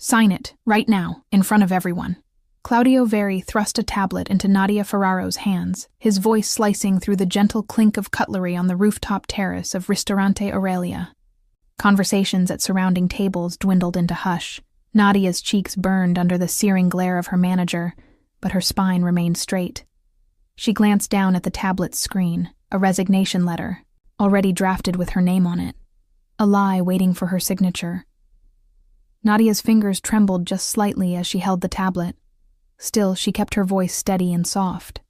Sign it, right now, in front of everyone. Claudio Veri thrust a tablet into Nadia Ferraro's hands, his voice slicing through the gentle clink of cutlery on the rooftop terrace of Ristorante Aurelia. Conversations at surrounding tables dwindled into hush. Nadia's cheeks burned under the searing glare of her manager, but her spine remained straight. She glanced down at the tablet's screen, a resignation letter, already drafted with her name on it. A lie waiting for her signature. Nadia's fingers trembled just slightly as she held the tablet. Still, she kept her voice steady and soft.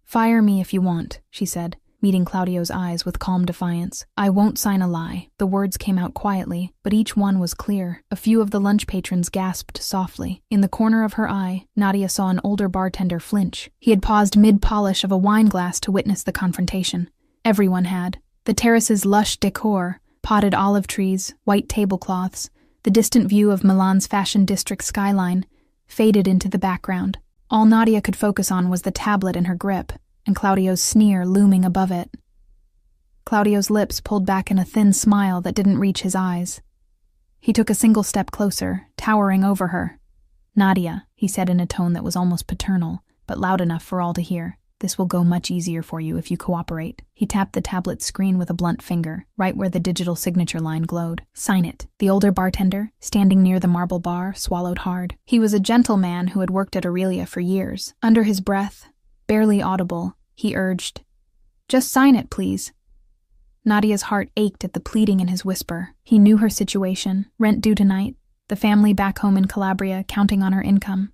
"Fire me if you want," she said, meeting Claudio's eyes with calm defiance. "I won't sign a lie." The words came out quietly, but each one was clear. A few of the lunch patrons gasped softly. In the corner of her eye, Nadia saw an older bartender flinch. He had paused mid-polish of a wine glass to witness the confrontation. Everyone had. The terrace's lush decor, potted olive trees, white tablecloths, the distant view of Milan's fashion district skyline, faded into the background. All Nadia could focus on was the tablet in her grip, and Claudio's sneer looming above it. Claudio's lips pulled back in a thin smile that didn't reach his eyes. He took a single step closer, towering over her. "Nadia," he said in a tone that was almost paternal, but loud enough for all to hear, "this will go much easier for you if you cooperate." He tapped the tablet screen with a blunt finger, right where the digital signature line glowed. "Sign it." The older bartender, standing near the marble bar, swallowed hard. He was a gentleman who had worked at Aurelia for years. Under his breath, barely audible, he urged, "Just sign it, please." Nadia's heart ached at the pleading in his whisper. He knew her situation, rent due tonight, the family back home in Calabria counting on her income,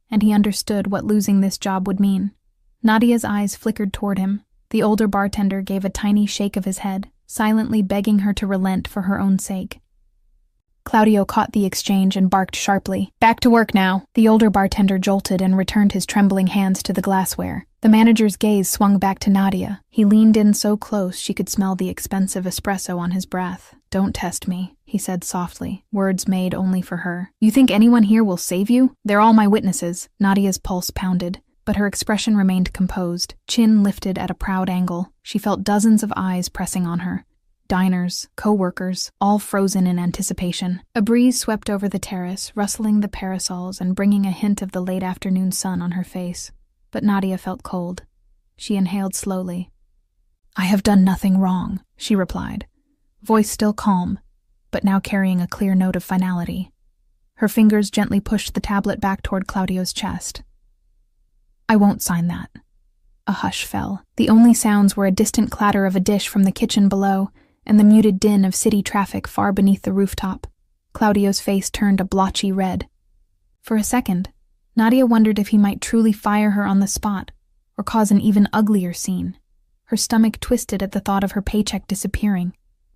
and he understood what losing this job would mean. Nadia's eyes flickered toward him. The older bartender gave a tiny shake of his head, silently begging her to relent for her own sake. Claudio caught the exchange and barked sharply, "Back to work now." The older bartender jolted and returned his trembling hands to the glassware. The manager's gaze swung back to Nadia. He leaned in so close she could smell the expensive espresso on his breath. "Don't test me," he said softly, words made only for her. "You think anyone here will save you? They're all my witnesses." Nadia's pulse pounded, but her expression remained composed, chin lifted at a proud angle. She felt dozens of eyes pressing on her. Diners, co-workers, all frozen in anticipation. A breeze swept over the terrace, rustling the parasols and bringing a hint of the late afternoon sun on her face. But Nadia felt cold. She inhaled slowly. "I have done nothing wrong," she replied, voice still calm, but now carrying a clear note of finality. Her fingers gently pushed the tablet back toward Claudio's chest. "I won't sign that." A hush fell. The only sounds were a distant clatter of a dish from the kitchen below and the muted din of city traffic far beneath the rooftop. Claudio's face turned a blotchy red. For a second, Nadia wondered if he might truly fire her on the spot or cause an even uglier scene. Her stomach twisted at the thought of her paycheck disappearing,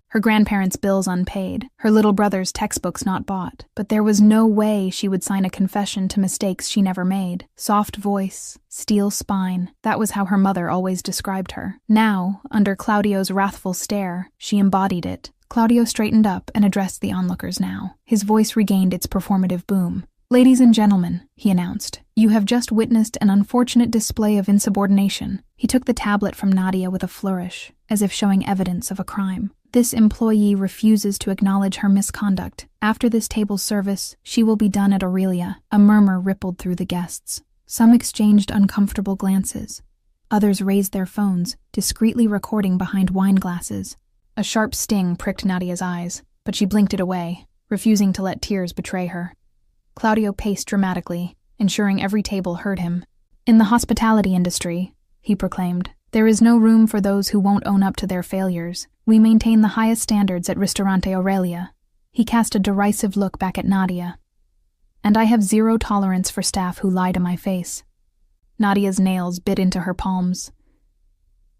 her grandparents' bills unpaid, her little brother's textbooks not bought. But there was no way she would sign a confession to mistakes she never made. Soft voice, steel spine, that was how her mother always described her. Now, under Claudio's wrathful stare, she embodied it. Claudio straightened up and addressed the onlookers now. His voice regained its performative boom. "Ladies and gentlemen," he announced, "you have just witnessed an unfortunate display of insubordination." He took the tablet from Nadia with a flourish, as if showing evidence of a crime. "This employee refuses to acknowledge her misconduct. After this table's service, she will be done at Aurelia." A murmur rippled through the guests. Some exchanged uncomfortable glances. Others raised their phones, discreetly recording behind wine glasses. A sharp sting pricked Nadia's eyes, but she blinked it away, refusing to let tears betray her. Claudio paced dramatically, ensuring every table heard him. "In the hospitality industry," he proclaimed, "there is no room for those who won't own up to their failures. We maintain the highest standards at Ristorante Aurelia." He cast a derisive look back at Nadia. "And I have zero tolerance for staff who lie to my face." Nadia's nails bit into her palms.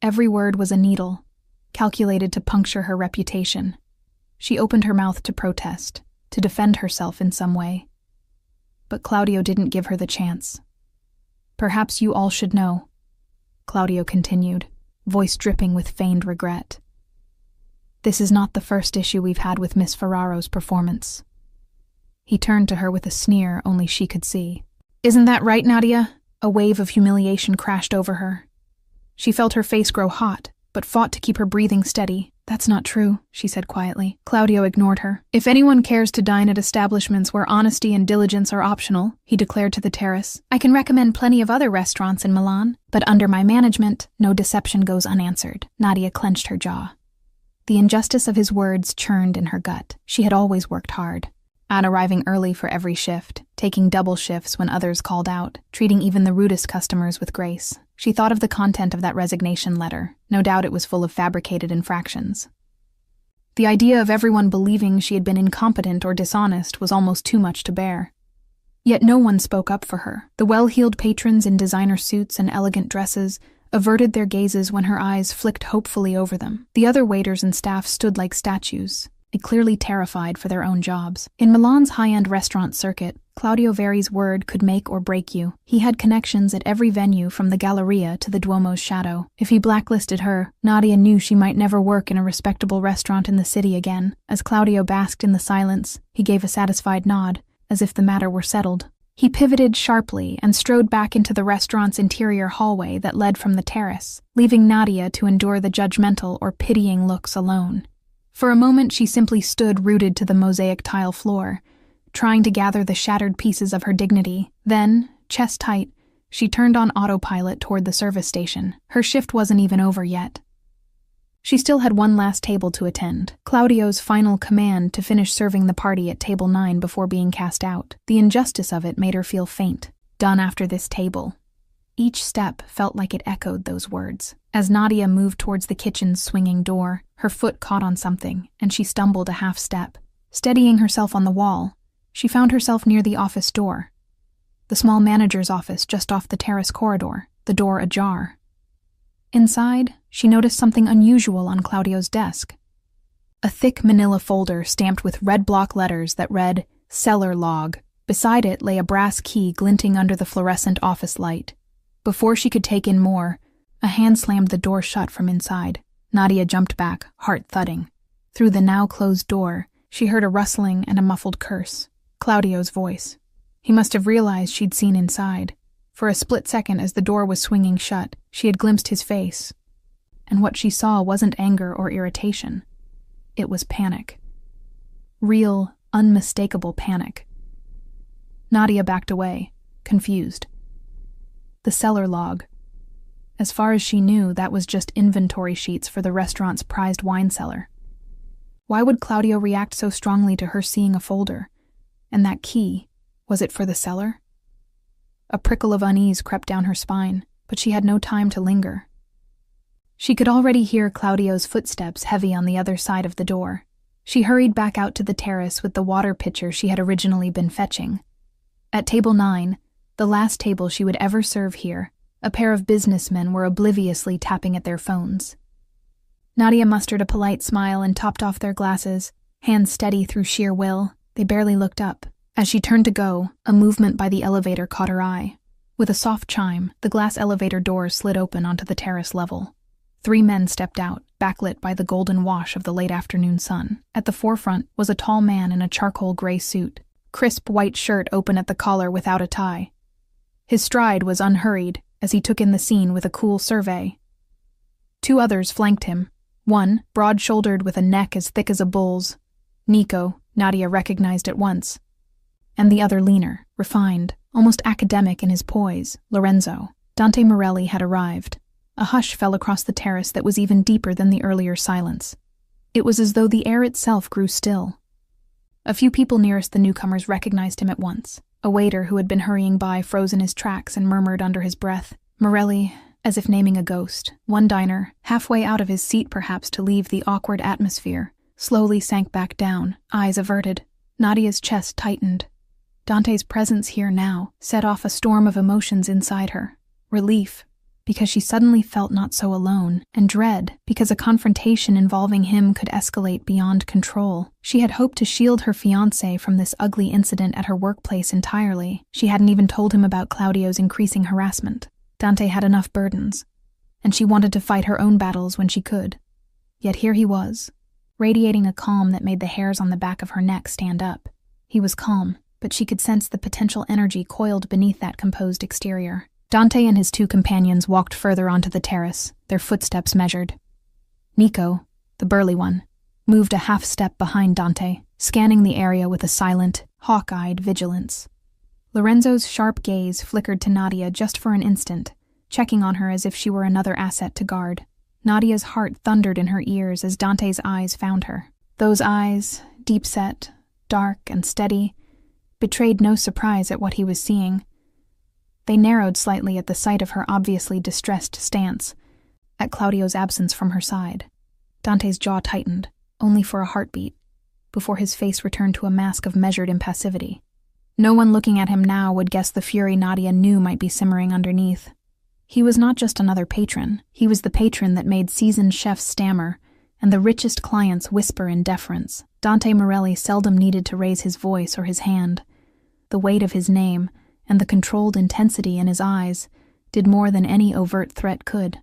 Every word was a needle, calculated to puncture her reputation. She opened her mouth to protest, to defend herself in some way. But Claudio didn't give her the chance. "Perhaps you all should know," Claudio continued, voice dripping with feigned regret. "This is not the first issue we've had with Miss Ferraro's performance." He turned to her with a sneer only she could see. "Isn't that right, Nadia?" A wave of humiliation crashed over her. She felt her face grow hot, but fought to keep her breathing steady. "That's not true," she said quietly. Claudio ignored her. "If anyone cares to dine at establishments where honesty and diligence are optional," he declared to the terrace, "I can recommend plenty of other restaurants in Milan, but under my management, no deception goes unanswered." Nadia clenched her jaw. The injustice of his words churned in her gut. She had always worked hard, at arriving early for every shift, taking double shifts when others called out, treating even the rudest customers with grace. She thought of the content of that resignation letter. No doubt it was full of fabricated infractions. The idea of everyone believing she had been incompetent or dishonest was almost too much to bear. Yet no one spoke up for her. The well-heeled patrons in designer suits and elegant dresses averted their gazes when her eyes flicked hopefully over them. The other waiters and staff stood like statues, clearly terrified for their own jobs. In Milan's high-end restaurant circuit, Claudio Veri's word could make or break you. He had connections at every venue from the Galleria to the Duomo's shadow. If he blacklisted her, Nadia knew she might never work in a respectable restaurant in the city again. As Claudio basked in the silence, he gave a satisfied nod, as if the matter were settled. He pivoted sharply and strode back into the restaurant's interior hallway that led from the terrace, leaving Nadia to endure the judgmental or pitying looks alone. For a moment she simply stood rooted to the mosaic tile floor, trying to gather the shattered pieces of her dignity. Then, chest tight, she turned on autopilot toward the service station. Her shift wasn't even over yet. She still had one last table to attend, Claudio's final command to finish serving the party at table 9 before being cast out. The injustice of it made her feel faint. Done after this table. Each step felt like it echoed those words. As Nadia moved towards the kitchen's swinging door, her foot caught on something, and she stumbled a half step. Steadying herself on the wall, she found herself near the office door. The small manager's office just off the terrace corridor, the door ajar. Inside, she noticed something unusual on Claudio's desk. A thick manila folder stamped with red block letters that read, "Cellar Log." Beside it lay a brass key glinting under the fluorescent office light. Before she could take in more, a hand slammed the door shut from inside. Nadia jumped back, heart thudding. Through the now closed door, she heard a rustling and a muffled curse. Claudio's voice. He must have realized she'd seen inside. For a split second as the door was swinging shut, she had glimpsed his face. And what she saw wasn't anger or irritation. It was panic. Real, unmistakable panic. Nadia backed away, confused. The cellar log. As far as she knew, that was just inventory sheets for the restaurant's prized wine cellar. Why would Claudio react so strongly to her seeing a folder? And that key, was it for the cellar? A prickle of unease crept down her spine, but she had no time to linger. She could already hear Claudio's footsteps heavy on the other side of the door. She hurried back out to the terrace with the water pitcher she had originally been fetching. At table 9, the last table she would ever serve here, a pair of businessmen were obliviously tapping at their phones. Nadia mustered a polite smile and topped off their glasses, hands steady through sheer will. They barely looked up. As she turned to go, a movement by the elevator caught her eye. With a soft chime, the glass elevator doors slid open onto the terrace level. 3 men stepped out, backlit by the golden wash of the late afternoon sun. At the forefront was a tall man in a charcoal gray suit, crisp white shirt open at the collar without a tie. His stride was unhurried as he took in the scene with a cool survey. 2 others flanked him, one broad-shouldered with a neck as thick as a bull's. Nico, Nadia recognized at once. And the other leaner, refined, almost academic in his poise, Lorenzo. Dante Morelli had arrived. A hush fell across the terrace that was even deeper than the earlier silence. It was as though the air itself grew still. A few people nearest the newcomers recognized him at once. A waiter who had been hurrying by froze in his tracks and murmured under his breath, "Morelli," as if naming a ghost. One diner, halfway out of his seat perhaps to leave the awkward atmosphere, slowly sank back down, eyes averted. Nadia's chest tightened. Dante's presence here now set off a storm of emotions inside her. Relief, because she suddenly felt not so alone, and dread, because a confrontation involving him could escalate beyond control. She had hoped to shield her fiancé from this ugly incident at her workplace entirely. She hadn't even told him about Claudio's increasing harassment. Dante had enough burdens, and she wanted to fight her own battles when she could. Yet here he was, radiating a calm that made the hairs on the back of her neck stand up. He was calm, but she could sense the potential energy coiled beneath that composed exterior. Dante and his 2 companions walked further onto the terrace, their footsteps measured. Nico, the burly one, moved a half step behind Dante, scanning the area with a silent, hawk-eyed vigilance. Lorenzo's sharp gaze flickered to Nadia just for an instant, checking on her as if she were another asset to guard. Nadia's heart thundered in her ears as Dante's eyes found her. Those eyes, deep-set, dark and steady, betrayed no surprise at what he was seeing. They narrowed slightly at the sight of her obviously distressed stance, at Claudio's absence from her side. Dante's jaw tightened, only for a heartbeat, before his face returned to a mask of measured impassivity. No one looking at him now would guess the fury Nadia knew might be simmering underneath. He was not just another patron. He was the patron that made seasoned chefs stammer and the richest clients whisper in deference. Dante Morelli seldom needed to raise his voice or his hand. The weight of his name and the controlled intensity in his eyes did more than any overt threat could.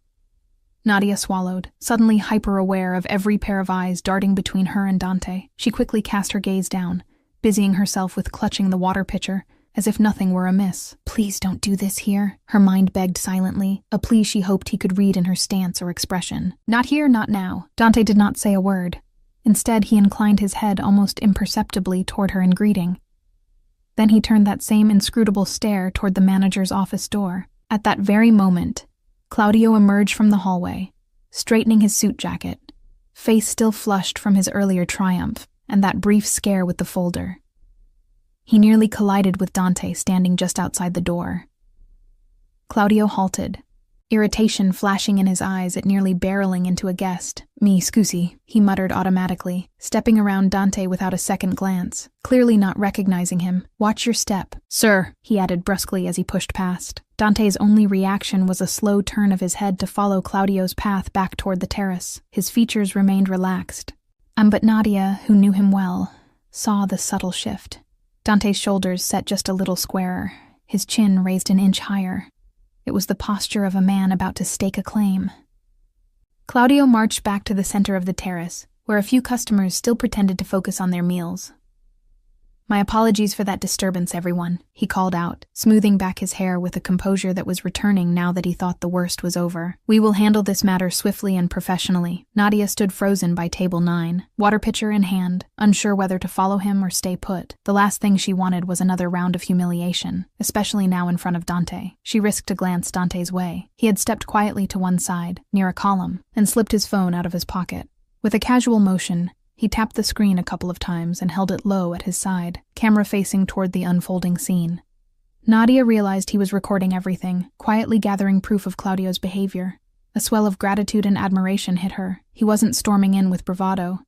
Nadia swallowed, suddenly hyper-aware of every pair of eyes darting between her and Dante. She quickly cast her gaze down, busying herself with clutching the water pitcher, as if nothing were amiss. "Please don't do this here," her mind begged silently, a plea she hoped he could read in her stance or expression. "Not here, not now." Dante did not say a word. Instead, he inclined his head almost imperceptibly toward her in greeting. Then he turned that same inscrutable stare toward the manager's office door. At that very moment, Claudio emerged from the hallway, straightening his suit jacket, face still flushed from his earlier triumph and that brief scare with the folder. He nearly collided with Dante standing just outside the door. Claudio halted, irritation flashing in his eyes at nearly barreling into a guest. "Mi scusi," he muttered automatically, stepping around Dante without a second glance, clearly not recognizing him. "Watch your step." "Sir," he added brusquely as he pushed past. Dante's only reaction was a slow turn of his head to follow Claudio's path back toward the terrace. His features remained relaxed. But Nadia, who knew him well, saw the subtle shift. Dante's shoulders set just a little squarer, his chin raised an inch higher. It was the posture of a man about to stake a claim. Claudio marched back to the center of the terrace, where a few customers still pretended to focus on their meals. "My apologies for that disturbance, everyone," he called out, smoothing back his hair with a composure that was returning now that he thought the worst was over. "We will handle this matter swiftly and professionally." Nadia stood frozen by table 9, water pitcher in hand, unsure whether to follow him or stay put. The last thing she wanted was another round of humiliation, especially now in front of Dante. She risked a glance Dante's way. He had stepped quietly to one side, near a column, and slipped his phone out of his pocket. With a casual motion, he tapped the screen a couple of times and held it low at his side, camera facing toward the unfolding scene. Nadia realized he was recording everything, quietly gathering proof of Claudio's behavior. A swell of gratitude and admiration hit her. He wasn't storming in with bravado.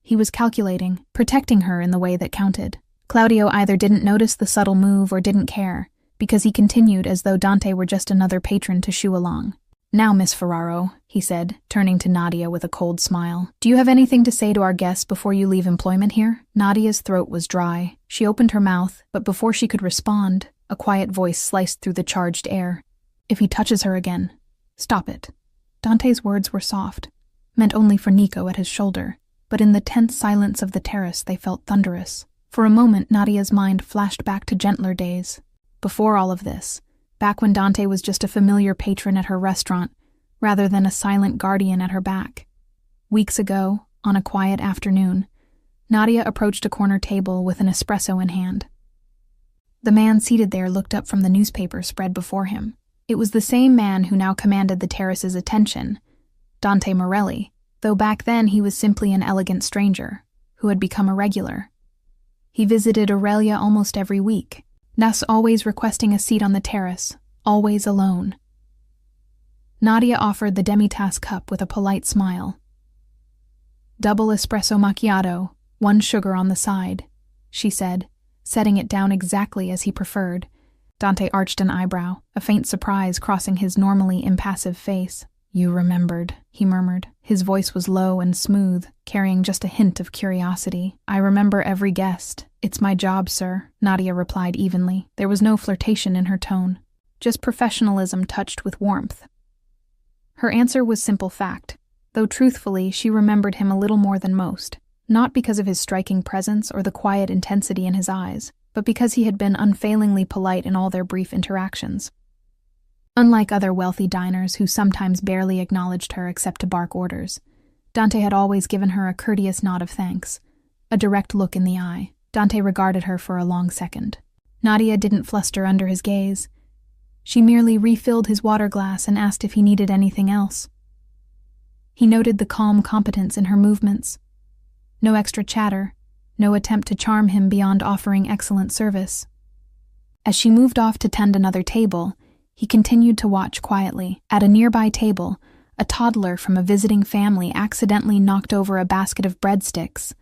He was calculating, protecting her in the way that counted. Claudio either didn't notice the subtle move or didn't care, because he continued as though Dante were just another patron to shoo along. "Now, Miss Ferraro," he said, turning to Nadia with a cold smile, "do you have anything to say to our guests before you leave employment here?" Nadia's throat was dry. She opened her mouth, but before she could respond, a quiet voice sliced through the charged air. "If he touches her again, stop it." Dante's words were soft, meant only for Nico at his shoulder, but in the tense silence of the terrace they felt thunderous. For a moment, Nadia's mind flashed back to gentler days. Before all of this, back when Dante was just a familiar patron at her restaurant, rather than a silent guardian at her back. Weeks ago, on a quiet afternoon, Nadia approached a corner table with an espresso in hand. The man seated there looked up from the newspaper spread before him. It was the same man who now commanded the terrace's attention, Dante Morelli, though back then he was simply an elegant stranger, who had become a regular. He visited Aurelia almost every week, thus always requesting a seat on the terrace, always alone. Nadia offered the demi-tasse cup with a polite smile. "Double espresso macchiato, 1 sugar on the side," she said, setting it down exactly as he preferred. Dante arched an eyebrow, a faint surprise crossing his normally impassive face. "You remembered," he murmured. His voice was low and smooth, carrying just a hint of curiosity. "I remember every guest. It's my job, sir," Nadia replied evenly. There was no flirtation in her tone, just professionalism touched with warmth. Her answer was simple fact, though truthfully she remembered him a little more than most, not because of his striking presence or the quiet intensity in his eyes, but because he had been unfailingly polite in all their brief interactions. Unlike other wealthy diners who sometimes barely acknowledged her except to bark orders, Dante had always given her a courteous nod of thanks, a direct look in the eye. Dante regarded her for a long second. Nadia didn't fluster under his gaze. She merely refilled his water glass and asked if he needed anything else. He noted the calm competence in her movements. No extra chatter, no attempt to charm him beyond offering excellent service. As she moved off to tend another table, he continued to watch quietly. At a nearby table, a toddler from a visiting family accidentally knocked over a basket of breadsticks,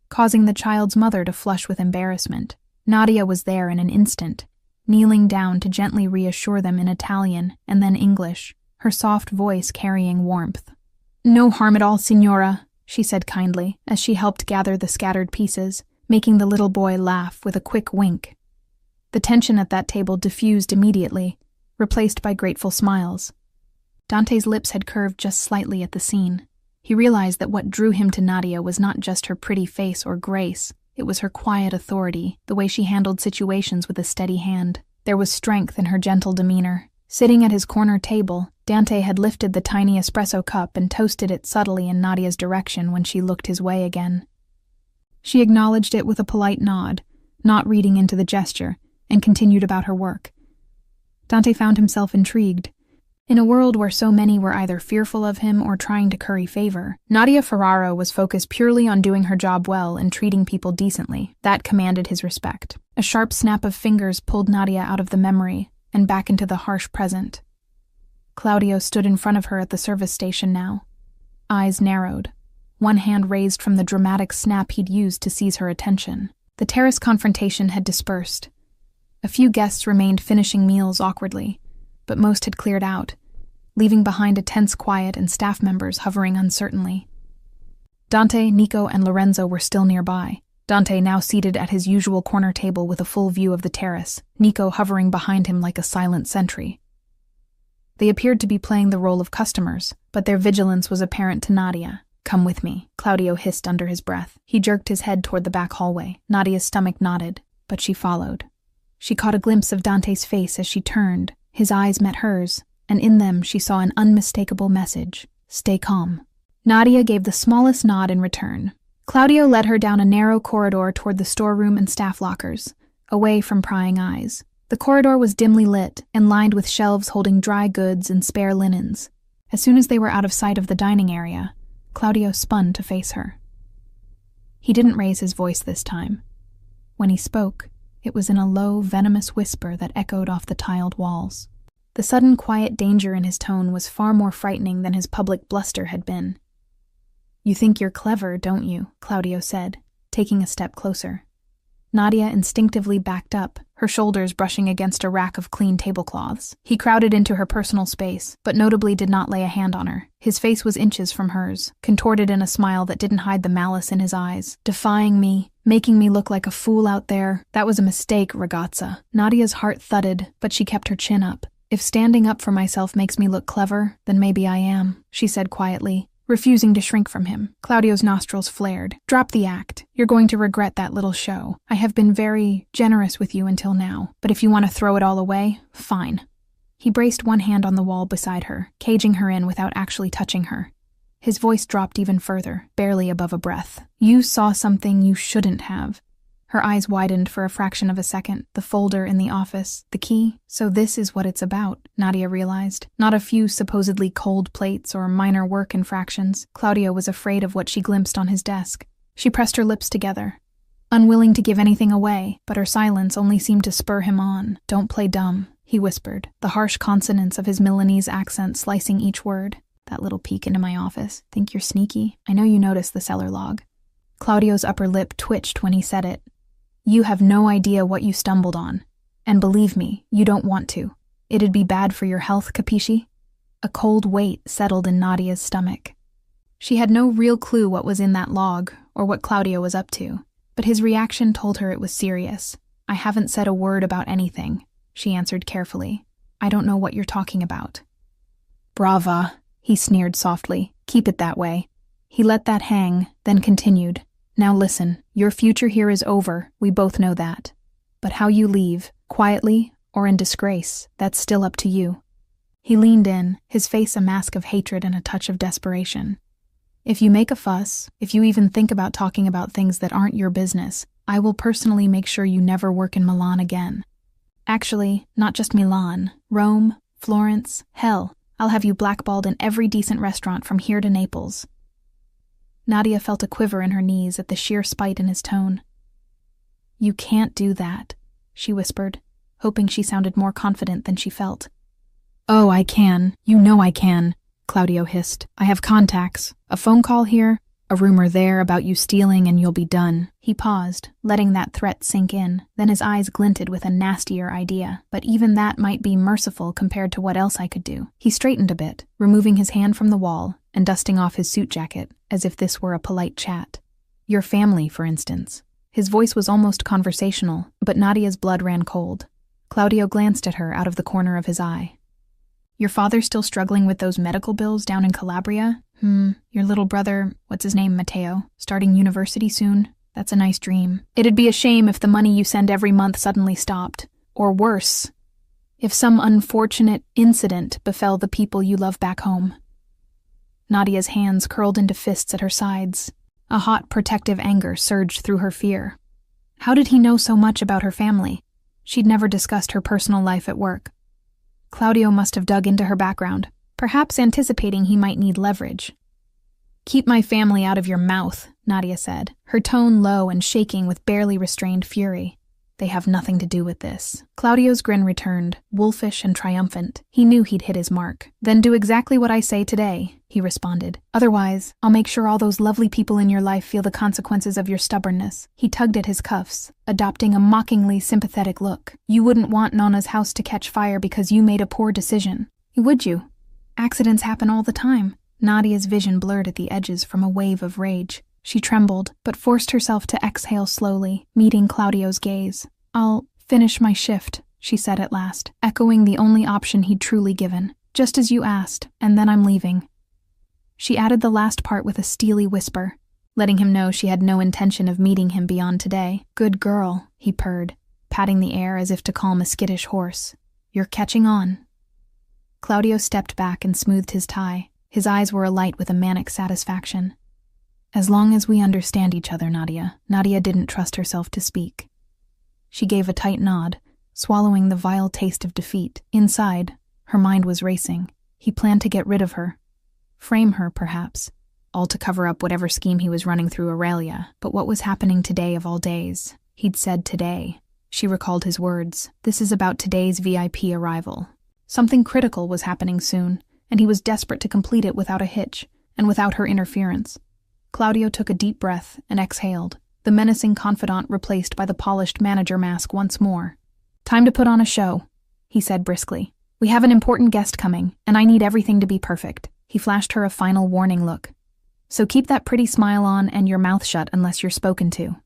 causing the child's mother to flush with embarrassment. Nadia was there in an instant, kneeling down to gently reassure them in Italian and then English, her soft voice carrying warmth. "No harm at all, signora," she said kindly, as she helped gather the scattered pieces, making the little boy laugh with a quick wink. The tension at that table diffused immediately, replaced by grateful smiles. Dante's lips had curved just slightly at the scene. He realized that what drew him to Nadia was not just her pretty face or grace, it was her quiet authority, the way she handled situations with a steady hand. There was strength in her gentle demeanor. Sitting at his corner table, Dante had lifted the tiny espresso cup and toasted it subtly in Nadia's direction when she looked his way again. She acknowledged it with a polite nod, not reading into the gesture, and continued about her work. Dante found himself intrigued. In a world where so many were either fearful of him or trying to curry favor, Nadia Ferraro was focused purely on doing her job well and treating people decently. That commanded his respect. A sharp snap of fingers pulled Nadia out of the memory and back into the harsh present. Claudio stood in front of her at the service station now. Eyes narrowed, one hand raised from the dramatic snap he'd used to seize her attention. The terrace confrontation had dispersed. A few guests remained finishing meals awkwardly, but most had cleared out, leaving behind a tense quiet and staff members hovering uncertainly. Dante, Nico, and Lorenzo were still nearby. Dante now seated at his usual corner table with a full view of the terrace, Nico hovering behind him like a silent sentry. They appeared to be playing the role of customers, but their vigilance was apparent to Nadia. "Come with me," Claudio hissed under his breath. He jerked his head toward the back hallway. Nadia's stomach nodded, but she followed. She caught a glimpse of Dante's face as she turned. His eyes met hers, and in them she saw an unmistakable message: stay calm. Nadia gave the smallest nod in return. Claudio led her down a narrow corridor toward the storeroom and staff lockers, away from prying eyes. The corridor was dimly lit and lined with shelves holding dry goods and spare linens. As soon as they were out of sight of the dining area, Claudio spun to face her. He didn't raise his voice this time. When he spoke, it was in a low, venomous whisper that echoed off the tiled walls. The sudden quiet danger in his tone was far more frightening than his public bluster had been. "You think you're clever, don't you?" Claudio said, taking a step closer. Nadia instinctively backed up, her shoulders brushing against a rack of clean tablecloths. He crowded into her personal space, but notably did not lay a hand on her. His face was inches from hers, contorted in a smile that didn't hide the malice in his eyes. "Defying me, making me look like a fool out there. That was a mistake, ragazza." Nadia's heart thudded, but she kept her chin up. "If standing up for myself makes me look clever, then maybe I am," she said quietly, refusing to shrink from him. Claudio's nostrils flared. "Drop the act. You're going to regret that little show. I have been very generous with you until now, but if you want to throw it all away, fine." He braced one hand on the wall beside her, caging her in without actually touching her. His voice dropped even further, barely above a breath. "You saw something you shouldn't have." Her eyes widened for a fraction of a second. The folder in the office, the key. So this is what it's about, Nadia realized. Not a few supposedly cold plates or minor work infractions. Claudio was afraid of what she glimpsed on his desk. She pressed her lips together, unwilling to give anything away, but her silence only seemed to spur him on. "Don't play dumb," he whispered, the harsh consonants of his Milanese accent slicing each word. "That little peek into my office. Think you're sneaky? I know you noticed the cellar log." Claudio's upper lip twitched when he said it. "You have no idea what you stumbled on. And believe me, you don't want to. It'd be bad for your health, capisci?" A cold weight settled in Nadia's stomach. She had no real clue what was in that log, or what Claudio was up to, but his reaction told her it was serious. "I haven't said a word about anything," she answered carefully. "I don't know what you're talking about." "Brava," he sneered softly. "Keep it that way." He let that hang, then continued. "Now listen, your future here is over, we both know that. But how you leave, quietly or in disgrace, that's still up to you." He leaned in, his face a mask of hatred and a touch of desperation. If you make a fuss, if you even think about talking about things that aren't your business, I will personally make sure you never work in Milan again. Actually, not just Milan, Rome, Florence, hell, I'll have you blackballed in every decent restaurant from here to Naples. Nadia felt a quiver in her knees at the sheer spite in his tone. You can't do that, she whispered, hoping she sounded more confident than she felt. Oh, I can. You know I can, Claudio hissed. I have contacts. A phone call here, a rumor there about you stealing, and you'll be done. He paused, letting that threat sink in. Then his eyes glinted with a nastier idea. But even that might be merciful compared to what else I could do. He straightened a bit, removing his hand from the wall and dusting off his suit jacket, as if this were a polite chat. Your family, for instance. His voice was almost conversational, but Nadia's blood ran cold. Claudio glanced at her out of the corner of his eye. Your father still struggling with those medical bills down in Calabria? Your little brother, what's his name, Matteo, starting university soon? That's a nice dream. It'd be a shame if the money you send every month suddenly stopped. Or worse, if some unfortunate incident befell the people you love back home. Nadia's hands curled into fists at her sides. A hot, protective anger surged through her fear. How did he know so much about her family? She'd never discussed her personal life at work. Claudio must have dug into her background, perhaps anticipating he might need leverage. Keep my family out of your mouth, Nadia said, her tone low and shaking with barely restrained fury. They have nothing to do with this. Claudio's grin returned, wolfish and triumphant. He knew he'd hit his mark. Then do exactly what I say today, he responded. Otherwise, I'll make sure all those lovely people in your life feel the consequences of your stubbornness. He tugged at his cuffs, adopting a mockingly sympathetic look. You wouldn't want Nonna's house to catch fire because you made a poor decision, would you? Accidents happen all the time. Nadia's vision blurred at the edges from a wave of rage. She trembled, but forced herself to exhale slowly, meeting Claudio's gaze. I'll finish my shift, she said at last, echoing the only option he'd truly given. Just as you asked, and then I'm leaving. She added the last part with a steely whisper, letting him know she had no intention of meeting him beyond today. Good girl, he purred, patting the air as if to calm a skittish horse. You're catching on. Claudio stepped back and smoothed his tie. His eyes were alight with a manic satisfaction. As long as we understand each other, Nadia. Nadia didn't trust herself to speak. She gave a tight nod, swallowing the vile taste of defeat. Inside, her mind was racing. He planned to get rid of her. Frame her, perhaps. All to cover up whatever scheme he was running through Aurelia. But what was happening today of all days? He'd said today. She recalled his words. This is about today's VIP arrival. Something critical was happening soon, and he was desperate to complete it without a hitch, and without her interference. Claudio took a deep breath and exhaled, the menacing confidant replaced by the polished manager mask once more. Time to put on a show, he said briskly. We have an important guest coming, and I need everything to be perfect. He flashed her a final warning look. So keep that pretty smile on and your mouth shut unless you're spoken to.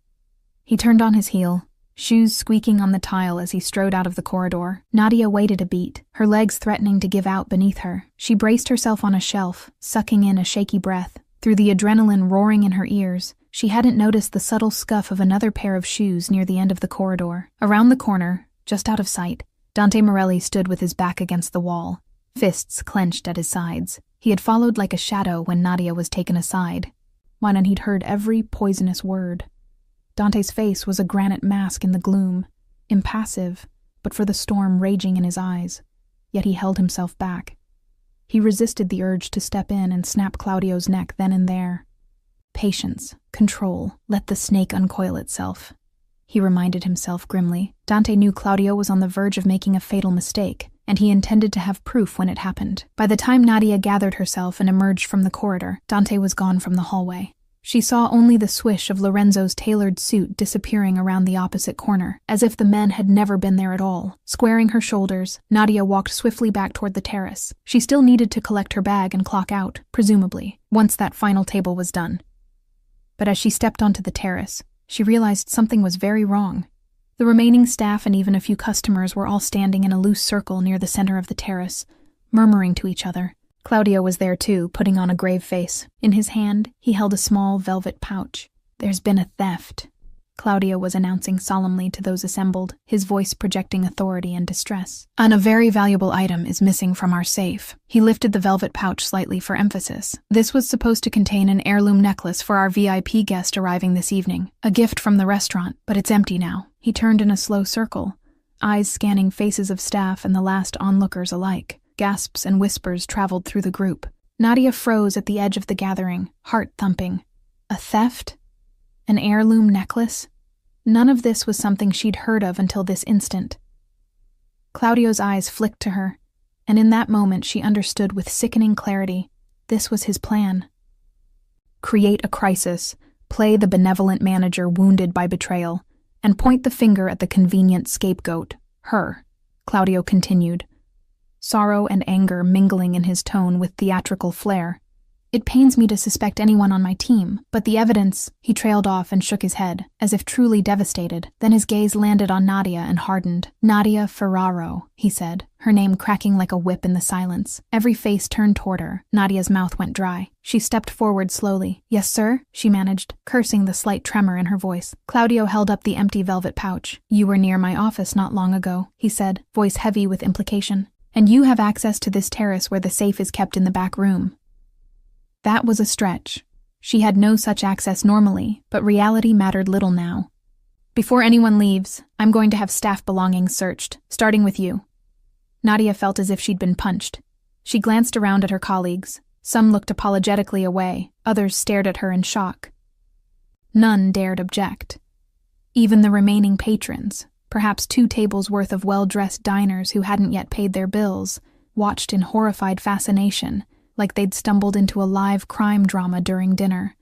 He turned on his heel, shoes squeaking on the tile as he strode out of the corridor. Nadia waited a beat, her legs threatening to give out beneath her. She braced herself on a shelf, sucking in a shaky breath. Through the adrenaline roaring in her ears, she hadn't noticed the subtle scuff of another pair of shoes near the end of the corridor. Around the corner, just out of sight, Dante Morelli stood with his back against the wall, fists clenched at his sides. He had followed like a shadow when Nadia was taken aside, and he'd heard every poisonous word. Dante's face was a granite mask in the gloom, impassive, but for the storm raging in his eyes. Yet he held himself back. He resisted the urge to step in and snap Claudio's neck then and there. Patience, control, let the snake uncoil itself. He reminded himself grimly. Dante knew Claudio was on the verge of making a fatal mistake, and he intended to have proof when it happened. By the time Nadia gathered herself and emerged from the corridor, Dante was gone from the hallway. She saw only the swish of Lorenzo's tailored suit disappearing around the opposite corner, as if the men had never been there at all. Squaring her shoulders, Nadia walked swiftly back toward the terrace. She still needed to collect her bag and clock out, presumably, once that final table was done. But as she stepped onto the terrace, she realized something was very wrong. The remaining staff and even a few customers were all standing in a loose circle near the center of the terrace, murmuring to each other. Claudio was there too, putting on a grave face. In his hand, he held a small velvet pouch. There's been a theft. Claudio was announcing solemnly to those assembled, his voice projecting authority and distress. "And a very valuable item is missing from our safe." He lifted the velvet pouch slightly for emphasis. "This was supposed to contain an heirloom necklace for our VIP guest arriving this evening, a gift from the restaurant, but it's empty now." He turned in a slow circle, eyes scanning faces of staff and the last onlookers alike. Gasps and whispers traveled through the group. Nadia froze at the edge of the gathering, heart thumping. A theft? An heirloom necklace? None of this was something she'd heard of until this instant. Claudio's eyes flicked to her, and in that moment she understood with sickening clarity. This was his plan. Create a crisis, play the benevolent manager wounded by betrayal, and point the finger at the convenient scapegoat, her. Claudio continued, sorrow and anger mingling in his tone with theatrical flair. "It pains me to suspect anyone on my team, but the evidence—" He trailed off and shook his head, as if truly devastated. Then his gaze landed on Nadia and hardened. "Nadia Ferraro," he said, her name cracking like a whip in the silence. Every face turned toward her. Nadia's mouth went dry. She stepped forward slowly. "Yes, sir?" she managed, cursing the slight tremor in her voice. Claudio held up the empty velvet pouch. "You were near my office not long ago," he said, voice heavy with implication. "And you have access to this terrace where the safe is kept in the back room." That was a stretch. She had no such access normally, but reality mattered little now. "Before anyone leaves, I'm going to have staff belongings searched, starting with you." Nadia felt as if she'd been punched. She glanced around at her colleagues. Some looked apologetically away, others stared at her in shock. None dared object. Even the remaining patrons, perhaps 2 tables worth of well-dressed diners who hadn't yet paid their bills, watched in horrified fascination, like they'd stumbled into a live crime drama during dinner.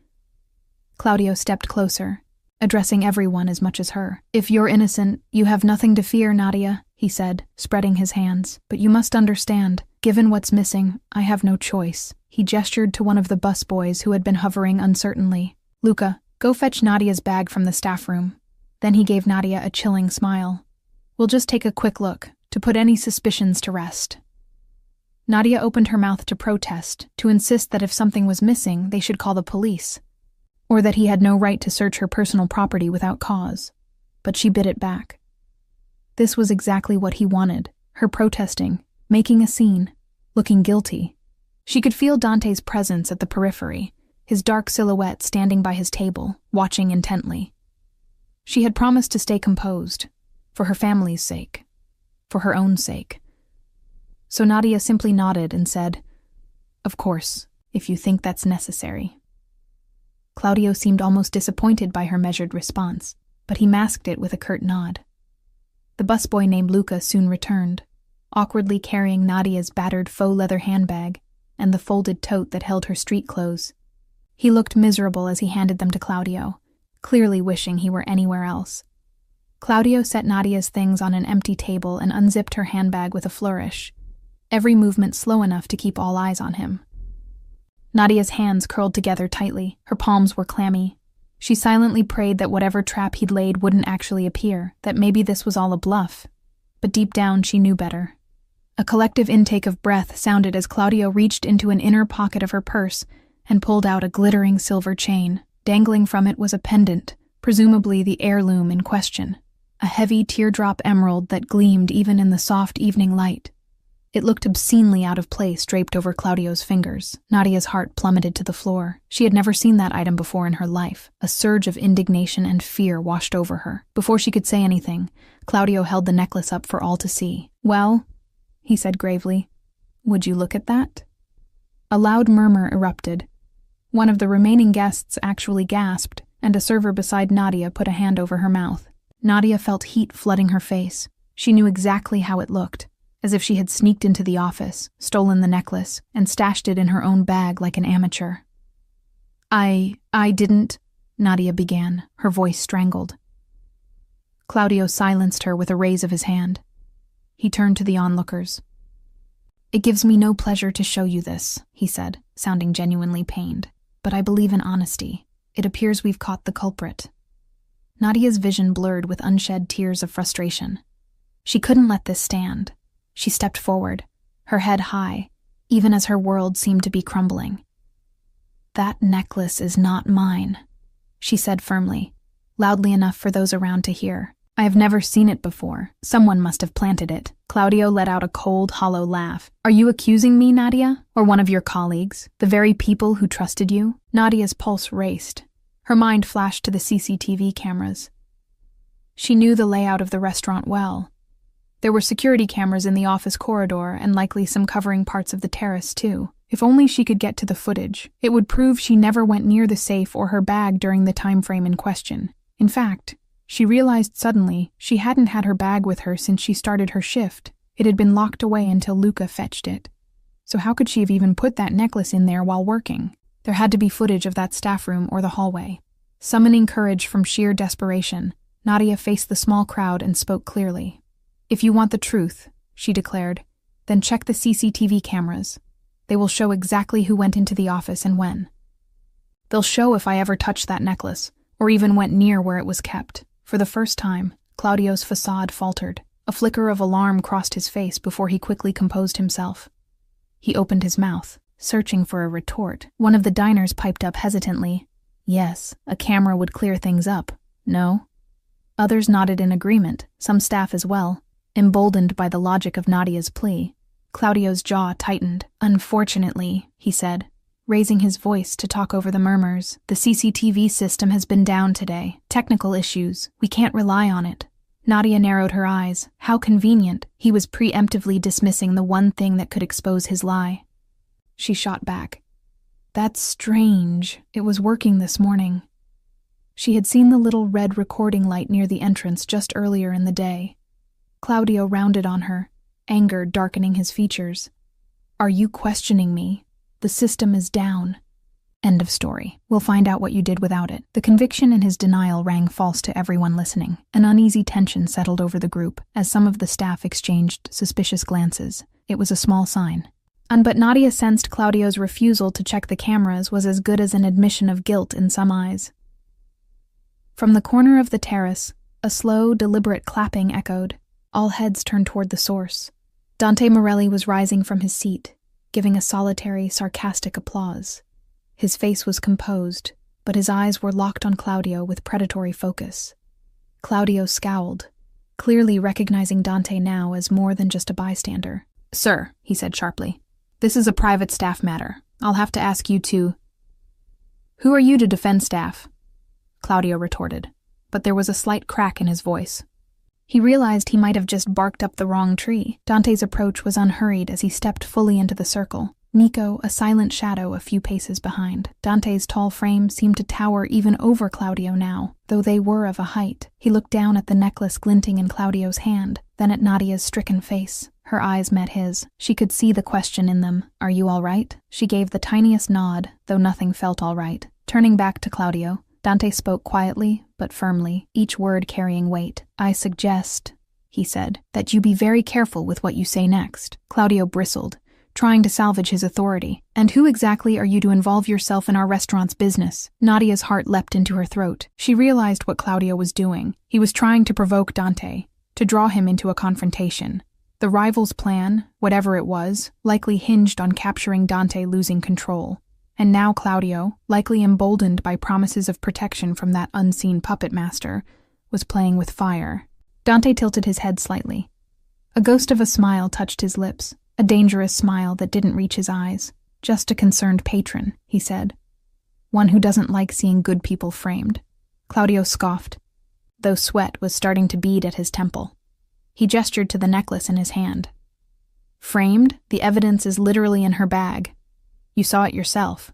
Claudio stepped closer, addressing everyone as much as her. "If you're innocent, you have nothing to fear, Nadia," he said, spreading his hands. "But you must understand, given what's missing, I have no choice." He gestured to one of the busboys who had been hovering uncertainly. "Luca, go fetch Nadia's bag from the staff room." Then he gave Nadia a chilling smile. "We'll just take a quick look, to put any suspicions to rest." Nadia opened her mouth to protest, to insist that if something was missing, they should call the police, or that he had no right to search her personal property without cause. But she bit it back. This was exactly what he wanted, her protesting, making a scene, looking guilty. She could feel Dante's presence at the periphery, his dark silhouette standing by his table, watching intently. She had promised to stay composed, for her family's sake, for her own sake. So Nadia simply nodded and said, "Of course, if you think that's necessary." Claudio seemed almost disappointed by her measured response, but he masked it with a curt nod. The busboy named Luca soon returned, awkwardly carrying Nadia's battered faux leather handbag and the folded tote that held her street clothes. He looked miserable as he handed them to Claudio, clearly wishing he were anywhere else. Claudio set Nadia's things on an empty table and unzipped her handbag with a flourish, every movement slow enough to keep all eyes on him. Nadia's hands curled together tightly, her palms were clammy. She silently prayed that whatever trap he'd laid wouldn't actually appear, that maybe this was all a bluff. But deep down she knew better. A collective intake of breath sounded as Claudio reached into an inner pocket of her purse and pulled out a glittering silver chain. Dangling from it was a pendant, presumably the heirloom in question, a heavy teardrop emerald that gleamed even in the soft evening light. It looked obscenely out of place draped over Claudio's fingers. Nadia's heart plummeted to the floor. She had never seen that item before in her life. A surge of indignation and fear washed over her. Before she could say anything, Claudio held the necklace up for all to see. "Well," he said gravely, "would you look at that?" A loud murmur erupted. One of the remaining guests actually gasped, and a server beside Nadia put a hand over her mouth. Nadia felt heat flooding her face. She knew exactly how it looked, as if she had sneaked into the office, stolen the necklace, and stashed it in her own bag like an amateur. I didn't," Nadia began, her voice strangled. Claudio silenced her with a raise of his hand. He turned to the onlookers. "It gives me no pleasure to show you this," he said, sounding genuinely pained. "But I believe in honesty. It appears we've caught the culprit." Nadia's vision blurred with unshed tears of frustration. She couldn't let this stand. She stepped forward, her head high, even as her world seemed to be crumbling. "That necklace is not mine," she said firmly, loudly enough for those around to hear. I have never seen it before. Someone must have planted it. Claudio let out a cold, hollow laugh. Are you accusing me, Nadia? Or one of your colleagues? The very people who trusted you? Nadia's pulse raced. Her mind flashed to the CCTV cameras. She knew the layout of the restaurant well. There were security cameras in the office corridor and likely some covering parts of the terrace, too. If only she could get to the footage, it would prove she never went near the safe or her bag during the time frame in question. In fact, she realized suddenly she hadn't had her bag with her since she started her shift. It had been locked away until Luca fetched it. So how could she have even put that necklace in there while working? There had to be footage of that staff room or the hallway. Summoning courage from sheer desperation, Nadia faced the small crowd and spoke clearly. If you want the truth, she declared, then check the CCTV cameras. They will show exactly who went into the office and when. They'll show if I ever touched that necklace, or even went near where it was kept. For the first time, Claudio's facade faltered. A flicker of alarm crossed his face before he quickly composed himself. He opened his mouth, searching for a retort. One of the diners piped up hesitantly. Yes, a camera would clear things up. No? Others nodded in agreement, some staff as well. Emboldened by the logic of Nadia's plea, Claudio's jaw tightened. Unfortunately, he said, raising his voice to talk over the murmurs, the CCTV system has been down today. Technical issues. We can't rely on it. Nadia narrowed her eyes. How convenient. He was preemptively dismissing the one thing that could expose his lie. She shot back. That's strange. It was working this morning. She had seen the little red recording light near the entrance just earlier in the day. Claudio rounded on her, anger darkening his features. Are you questioning me? The system is down. End of story. We'll find out what you did without it. The conviction in his denial rang false to everyone listening. An uneasy tension settled over the group as some of the staff exchanged suspicious glances. It was a small sign. But Nadia sensed Claudio's refusal to check the cameras was as good as an admission of guilt in some eyes. From the corner of the terrace, a slow, deliberate clapping echoed. All heads turned toward the source. Dante Morelli was rising from his seat, giving a solitary, sarcastic applause. His face was composed, but his eyes were locked on Claudio with predatory focus. Claudio scowled, clearly recognizing Dante now as more than just a bystander. Sir, he said sharply, this is a private staff matter. I'll have to ask you to... Who are you to defend staff? Claudio retorted, but there was a slight crack in his voice. He realized he might have just barked up the wrong tree. Dante's approach was unhurried as he stepped fully into the circle. Nico, a silent shadow a few paces behind. Dante's tall frame seemed to tower even over Claudio now, though they were of a height. He looked down at the necklace glinting in Claudio's hand, then at Nadia's stricken face. Her eyes met his. She could see the question in them. Are you all right? She gave the tiniest nod, though nothing felt all right. Turning back to Claudio, Dante spoke quietly, but firmly, each word carrying weight. I suggest, he said, that you be very careful with what you say next. Claudio bristled, trying to salvage his authority. And who exactly are you to involve yourself in our restaurant's business? Nadia's heart leapt into her throat. She realized what Claudio was doing. He was trying to provoke Dante, to draw him into a confrontation. The rival's plan, whatever it was, likely hinged on capturing Dante losing control. And now Claudio, likely emboldened by promises of protection from that unseen puppet master, was playing with fire. Dante tilted his head slightly. A ghost of a smile touched his lips, a dangerous smile that didn't reach his eyes. Just a concerned patron, he said. One who doesn't like seeing good people framed. Claudio scoffed, though sweat was starting to bead at his temple. He gestured to the necklace in his hand. Framed? The evidence is literally in her bag. You saw it yourself.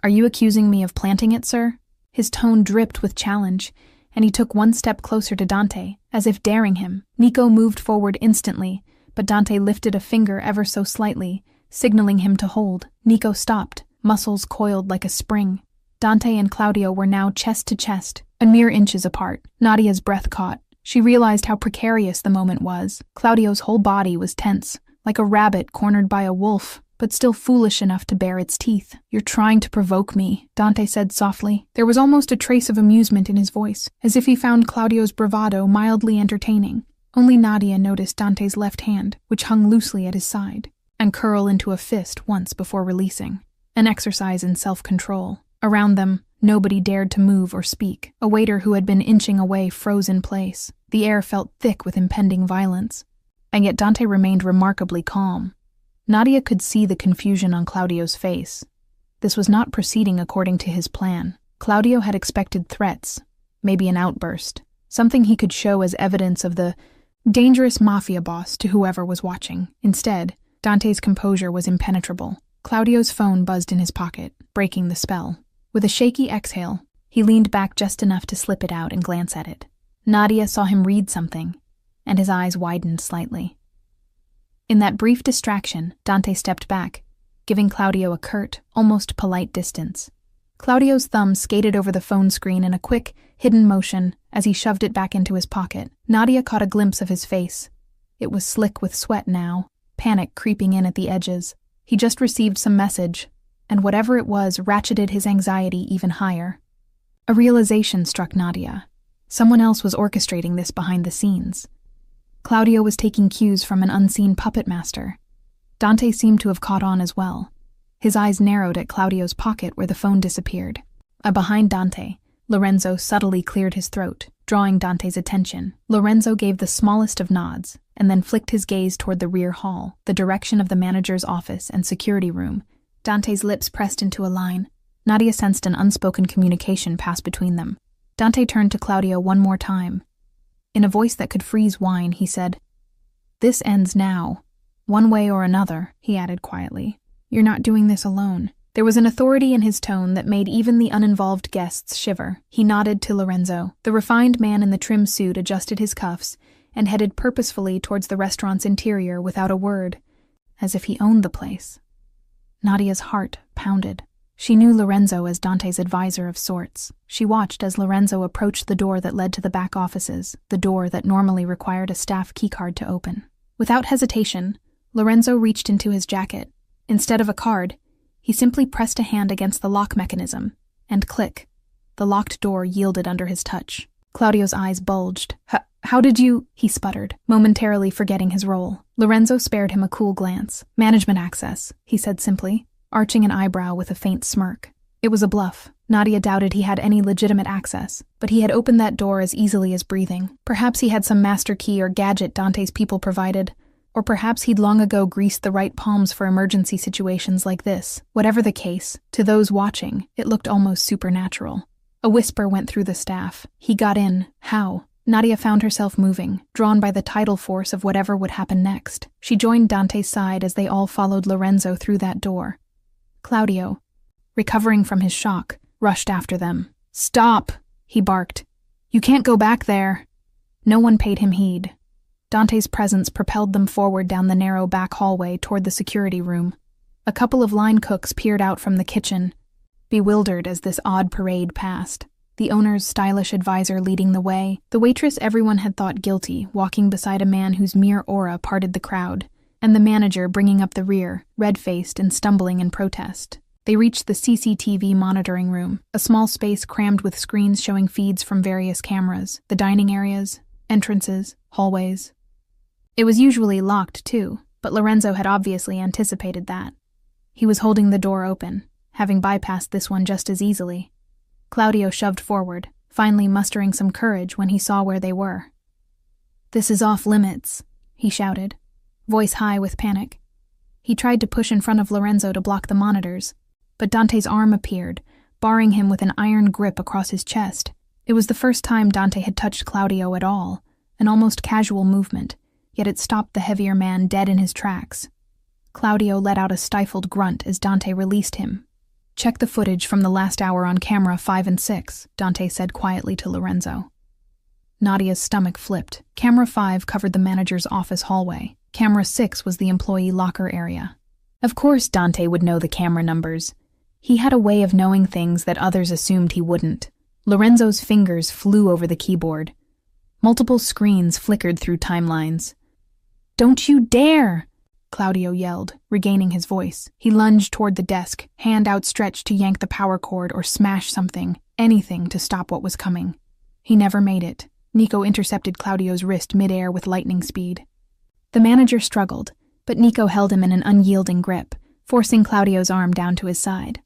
Are you accusing me of planting it, sir? His tone dripped with challenge, and he took one step closer to Dante, as if daring him. Nico moved forward instantly, but Dante lifted a finger ever so slightly, signaling him to hold. Nico stopped, muscles coiled like a spring. Dante and Claudio were now chest to chest, a mere inches apart. Nadia's breath caught. She realized how precarious the moment was. Claudio's whole body was tense, like a rabbit cornered by a wolf, but still foolish enough to bare its teeth. You're trying to provoke me, Dante said softly. There was almost a trace of amusement in his voice, as if he found Claudio's bravado mildly entertaining. Only Nadia noticed Dante's left hand, which hung loosely at his side, and curl into a fist once before releasing. An exercise in self-control. Around them, Nobody dared to move or speak. A waiter who had been inching away froze in place. The air felt thick with impending violence. And yet Dante remained remarkably calm. Nadia could see the confusion on Claudio's face. This was not proceeding according to his plan. Claudio had expected threats, maybe an outburst, something he could show as evidence of the dangerous mafia boss to whoever was watching. Instead, Dante's composure was impenetrable. Claudio's phone buzzed in his pocket, breaking the spell. With a shaky exhale, he leaned back just enough to slip it out and glance at it. Nadia saw him read something, and his eyes widened slightly. In that brief distraction, Dante stepped back, giving Claudio a curt, almost polite distance. Claudio's thumb skated over the phone screen in a quick, hidden motion as he shoved it back into his pocket. Nadia caught a glimpse of his face. It was slick with sweat now, panic creeping in at the edges. He just received some message, and whatever it was ratcheted his anxiety even higher. A realization struck Nadia. Someone else was orchestrating this behind the scenes. Claudio was taking cues from an unseen puppet master. Dante seemed to have caught on as well. His eyes narrowed at Claudio's pocket where the phone disappeared. Behind Dante, Lorenzo subtly cleared his throat, drawing Dante's attention. Lorenzo gave the smallest of nods, and then flicked his gaze toward the rear hall, the direction of the manager's office and security room. Dante's lips pressed into a line. Nadia sensed an unspoken communication pass between them. Dante turned to Claudio one more time. In a voice that could freeze wine, he said, "This ends now. One way or another," he added quietly. "You're not doing this alone." There was an authority in his tone that made even the uninvolved guests shiver. He nodded to Lorenzo. The refined man in the trim suit adjusted his cuffs and headed purposefully towards the restaurant's interior without a word, as if he owned the place. Nadia's heart pounded. She knew Lorenzo as Dante's advisor of sorts. She watched as Lorenzo approached the door that led to the back offices, the door that normally required a staff keycard to open. Without hesitation, Lorenzo reached into his jacket. Instead of a card, he simply pressed a hand against the lock mechanism, and click, the locked door yielded under his touch. Claudio's eyes bulged. How did you?" he sputtered, momentarily forgetting his role. Lorenzo spared him a cool glance. "Management access," he said simply, arching an eyebrow with a faint smirk. It was a bluff. Nadia doubted he had any legitimate access, but he had opened that door as easily as breathing. Perhaps he had some master key or gadget Dante's people provided, or perhaps he'd long ago greased the right palms for emergency situations like this. Whatever the case, to those watching, it looked almost supernatural. A whisper went through the staff. He got in. How? Nadia found herself moving, drawn by the tidal force of whatever would happen next. She joined Dante's side as they all followed Lorenzo through that door. Claudio, recovering from his shock, rushed after them. "Stop!" he barked. "You can't go back there." No one paid him heed. Dante's presence propelled them forward down the narrow back hallway toward the security room. A couple of line cooks peered out from the kitchen, bewildered as this odd parade passed. The owner's stylish advisor leading the way, the waitress everyone had thought guilty, walking beside a man whose mere aura parted the crowd, and the manager bringing up the rear, red-faced and stumbling in protest. They reached the CCTV monitoring room, a small space crammed with screens showing feeds from various cameras, the dining areas, entrances, hallways. It was usually locked, too, but Lorenzo had obviously anticipated that. He was holding the door open, having bypassed this one just as easily. Claudio shoved forward, finally mustering some courage when he saw where they were. "This is off limits," he shouted, voice high with panic. He tried to push in front of Lorenzo to block the monitors, but Dante's arm appeared, barring him with an iron grip across his chest. It was the first time Dante had touched Claudio at all, an almost casual movement, yet it stopped the heavier man dead in his tracks. Claudio let out a stifled grunt as Dante released him. "Check the footage from the last hour on camera 5 and 6, Dante said quietly to Lorenzo. Nadia's stomach flipped. Camera 5 covered the manager's office hallway. Camera 6 was the employee locker area. Of course Dante would know the camera numbers. He had a way of knowing things that others assumed he wouldn't. Lorenzo's fingers flew over the keyboard. Multiple screens flickered through timelines. "Don't you dare!" Claudio yelled, regaining his voice. He lunged toward the desk, hand outstretched to yank the power cord or smash something, anything to stop what was coming. He never made it. Nico intercepted Claudio's wrist midair with lightning speed. The manager struggled, but Nico held him in an unyielding grip, forcing Claudio's arm down to his side.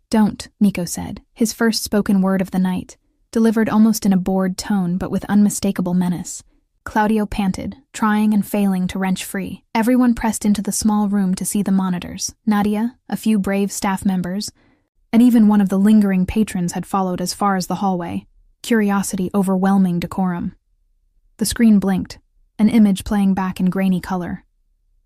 "Don't," Nico said, his first spoken word of the night, delivered almost in a bored tone but with unmistakable menace. Claudio panted, trying and failing to wrench free. Everyone pressed into the small room to see the monitors. Nadia, a few brave staff members, and even one of the lingering patrons had followed as far as the hallway, curiosity overwhelming decorum. The screen blinked, an image playing back in grainy color.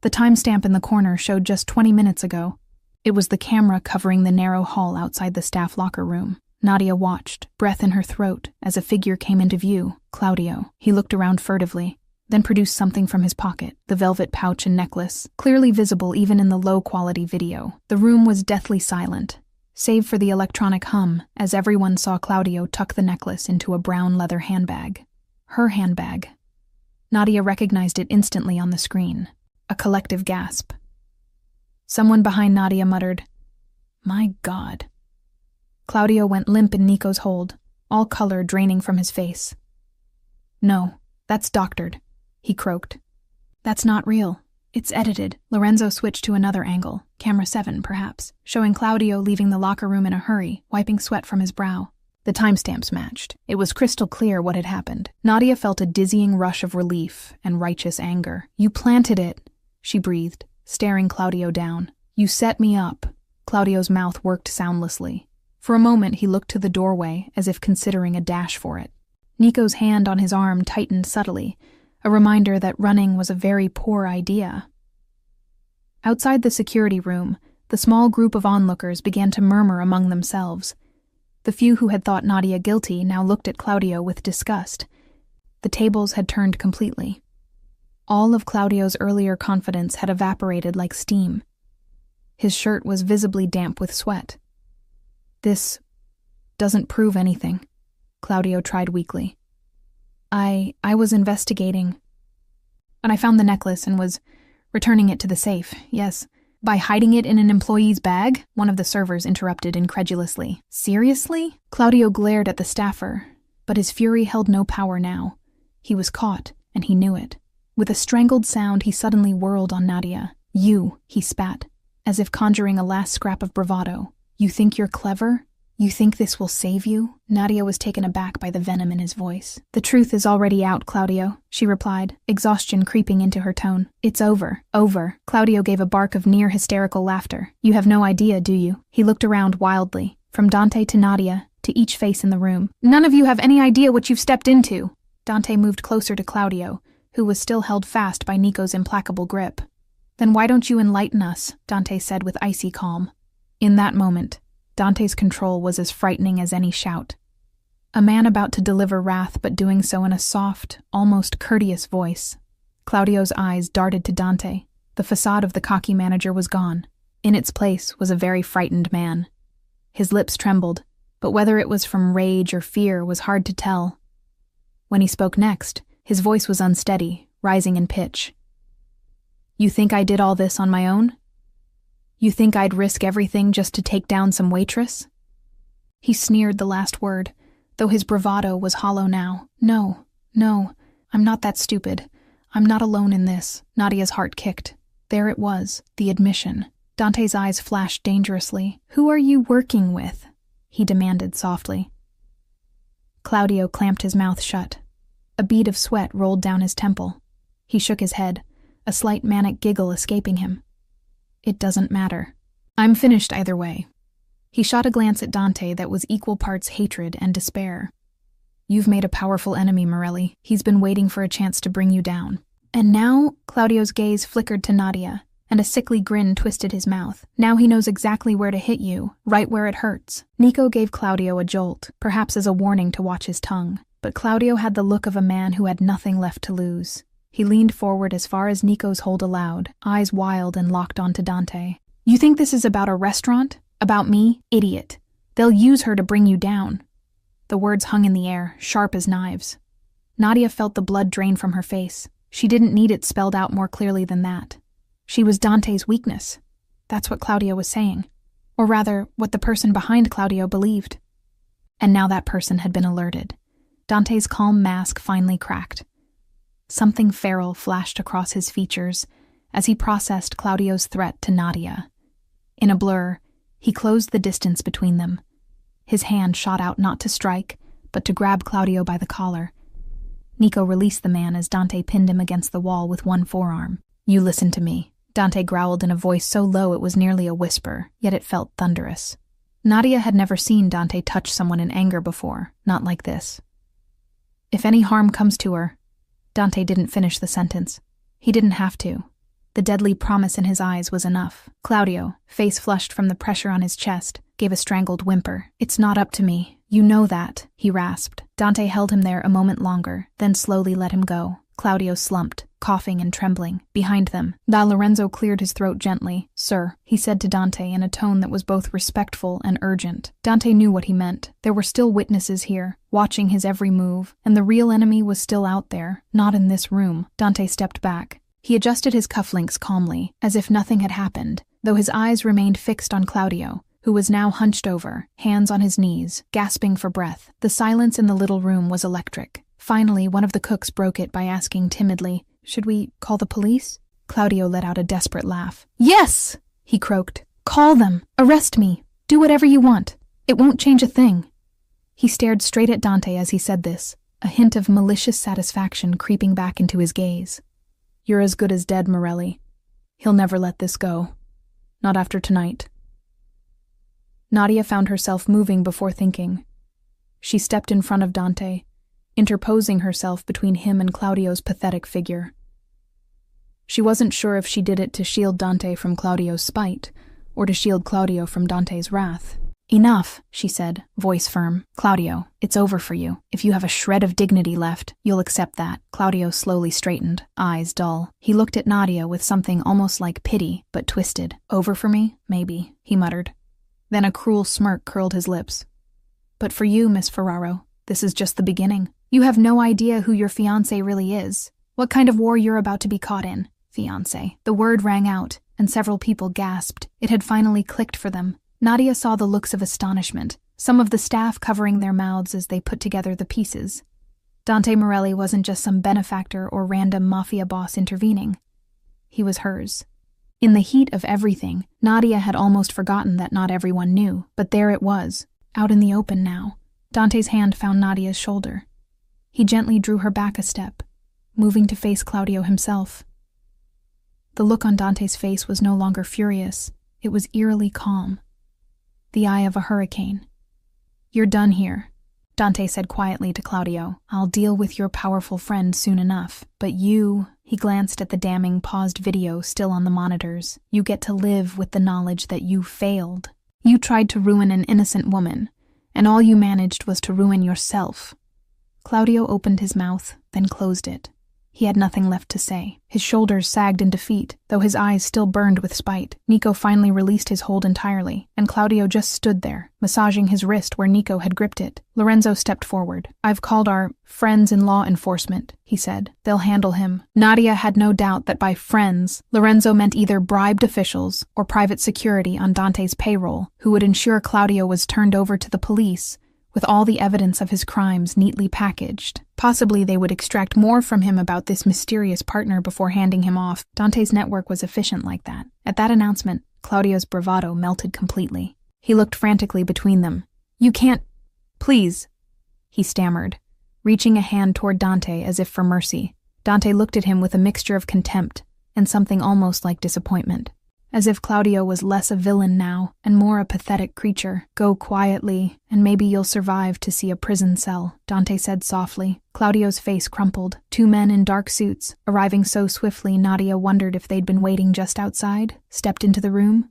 The timestamp in the corner showed just 20 minutes ago. It was the camera covering the narrow hall outside the staff locker room. Nadia watched, breath in her throat, as a figure came into view. Claudio. He looked around furtively, then produced something from his pocket, the velvet pouch and necklace, clearly visible even in the low-quality video. The room was deathly silent, save for the electronic hum, as everyone saw Claudio tuck the necklace into a brown leather handbag. Her handbag. Nadia recognized it instantly on the screen. A collective gasp. Someone behind Nadia muttered, "My God." Claudio went limp in Nico's hold, all color draining from his face. "No, that's doctored," he croaked. "That's not real. It's edited." Lorenzo switched to another angle, camera 7 perhaps, showing Claudio leaving the locker room in a hurry, wiping sweat from his brow. The timestamps matched. It was crystal clear what had happened. Nadia felt a dizzying rush of relief and righteous anger. "You planted it," she breathed, staring Claudio down. "You set me up." Claudio's mouth worked soundlessly. For a moment he looked to the doorway, as if considering a dash for it. Nico's hand on his arm tightened subtly, a reminder that running was a very poor idea. Outside the security room, the small group of onlookers began to murmur among themselves. The few who had thought Nadia guilty now looked at Claudio with disgust. The tables had turned completely. All of Claudio's earlier confidence had evaporated like steam. His shirt was visibly damp with sweat. "This doesn't prove anything," Claudio tried weakly. I was investigating, and I found the necklace and was returning it to the safe, yes. "By hiding it in an employee's bag?" one of the servers interrupted incredulously. "Seriously?" Claudio glared at the staffer, but his fury held no power now. He was caught, and he knew it. With a strangled sound, he suddenly whirled on Nadia. "You," he spat, as if conjuring a last scrap of bravado. "You think you're clever? You think this will save you?" Nadia was taken aback by the venom in his voice. "The truth is already out, Claudio," she replied, exhaustion creeping into her tone. "It's over. Over." Claudio gave a bark of near-hysterical laughter. "You have no idea, do you?" He looked around wildly, from Dante to Nadia, to each face in the room. "None of you have any idea what you've stepped into." Dante moved closer to Claudio, who was still held fast by Nico's implacable grip. "Then why don't you enlighten us?" Dante said with icy calm. In that moment, Dante's control was as frightening as any shout. A man about to deliver wrath, but doing so in a soft, almost courteous voice. Claudio's eyes darted to Dante. The facade of the cocky manager was gone. In its place was a very frightened man. His lips trembled, but whether it was from rage or fear was hard to tell. When he spoke next, his voice was unsteady, rising in pitch. "You think I did all this on my own? You think I'd risk everything just to take down some waitress?" He sneered the last word, though his bravado was hollow now. No, I'm not that stupid. I'm not alone in this." Nadia's heart kicked. There it was, the admission. Dante's eyes flashed dangerously. "Who are you working with?" he demanded softly. Claudio clamped his mouth shut. A bead of sweat rolled down his temple. He shook his head, a slight manic giggle escaping him. "It doesn't matter. I'm finished either way." He shot a glance at Dante that was equal parts hatred and despair. "You've made a powerful enemy, Morelli. He's been waiting for a chance to bring you down." And now, Claudio's gaze flickered to Nadia, and a sickly grin twisted his mouth. "Now he knows exactly where to hit you, right where it hurts." Nico gave Claudio a jolt, perhaps as a warning to watch his tongue. But Claudio had the look of a man who had nothing left to lose. He leaned forward as far as Nico's hold allowed, eyes wild and locked onto Dante. "You think this is about a restaurant? About me? Idiot. They'll use her to bring you down." The words hung in the air, sharp as knives. Nadia felt the blood drain from her face. She didn't need it spelled out more clearly than that. She was Dante's weakness. That's what Claudio was saying. Or rather, what the person behind Claudio believed. And now that person had been alerted. Dante's calm mask finally cracked. Something feral flashed across his features as he processed Claudio's threat to Nadia. In a blur, He closed the distance between them. His hand shot out not to strike, but to grab Claudio by the collar. Nico released the man as Dante pinned him against the wall with one forearm. "You listen to me," Dante growled in a voice so low it was nearly a whisper, yet it felt thunderous. Nadia had never seen Dante touch someone in anger before, not like this. "If any harm comes to her..." Dante didn't finish the sentence. He didn't have to. The deadly promise in his eyes was enough. Claudio, face flushed from the pressure on his chest, gave a strangled whimper. "It's not up to me. You know that," he rasped. Dante held him there a moment longer, then slowly let him go. Claudio slumped, coughing and trembling. Behind them, Lorenzo cleared his throat gently. "Sir," he said to Dante in a tone that was both respectful and urgent. Dante knew what he meant. There were still witnesses here, watching his every move, and the real enemy was still out there, not in this room. Dante stepped back. He adjusted his cufflinks calmly, as if nothing had happened, though his eyes remained fixed on Claudio, who was now hunched over, hands on his knees, gasping for breath. The silence in the little room was electric. Finally, one of the cooks broke it by asking timidly, "Should we call the police?" Claudio let out a desperate laugh. "Yes!" he croaked. "Call them! Arrest me! Do whatever you want! It won't change a thing!" He stared straight at Dante as he said this, a hint of malicious satisfaction creeping back into his gaze. "You're as good as dead, Morelli. He'll never let this go. Not after tonight." Nadia found herself moving before thinking. She stepped in front of Dante, interposing herself between him and Claudio's pathetic figure. She wasn't sure if she did it to shield Dante from Claudio's spite, or to shield Claudio from Dante's wrath. "Enough," she said, voice firm. "Claudio, it's over for you. If you have a shred of dignity left, you'll accept that." Claudio slowly straightened, eyes dull. He looked at Nadia with something almost like pity, but twisted. "Over for me? Maybe," he muttered. Then a cruel smirk curled his lips. "But for you, Miss Ferraro, this is just the beginning. You have no idea who your fiancé really is, what kind of war you're about to be caught in." Fiancé. The word rang out, and several people gasped. It had finally clicked for them. Nadia saw the looks of astonishment, some of the staff covering their mouths as they put together the pieces. Dante Morelli wasn't just some benefactor or random mafia boss intervening. He was hers. In the heat of everything, Nadia had almost forgotten that not everyone knew, but there it was, out in the open now. Dante's hand found Nadia's shoulder. He gently drew her back a step, moving to face Claudio himself. The look on Dante's face was no longer furious, it was eerily calm. The eye of a hurricane. "You're done here," Dante said quietly to Claudio. "I'll deal with your powerful friend soon enough. But you," he glanced at the damning paused video still on the monitors, "you get to live with the knowledge that you failed. You tried to ruin an innocent woman, and all you managed was to ruin yourself." Claudio opened his mouth, then closed it. He had nothing left to say. His shoulders sagged in defeat, though his eyes still burned with spite. Nico finally released his hold entirely, and Claudio just stood there, massaging his wrist where Nico had gripped it. Lorenzo stepped forward. "I've called our friends in law enforcement," he said. "They'll handle him." Nadia had no doubt that by friends, Lorenzo meant either bribed officials or private security on Dante's payroll, who would ensure Claudio was turned over to the police, with all the evidence of his crimes neatly packaged. Possibly they would extract more from him about this mysterious partner before handing him off. Dante's network was efficient like that. At that announcement, Claudio's bravado melted completely. He looked frantically between them. "You can't... Please," he stammered, reaching a hand toward Dante as if for mercy. Dante looked at him with a mixture of contempt and something almost like disappointment. As if Claudio was less a villain now, and more a pathetic creature. "Go quietly, and maybe you'll survive to see a prison cell," Dante said softly. Claudio's face crumpled. Two men in dark suits, arriving so swiftly Nadia wondered if they'd been waiting just outside, stepped into the room.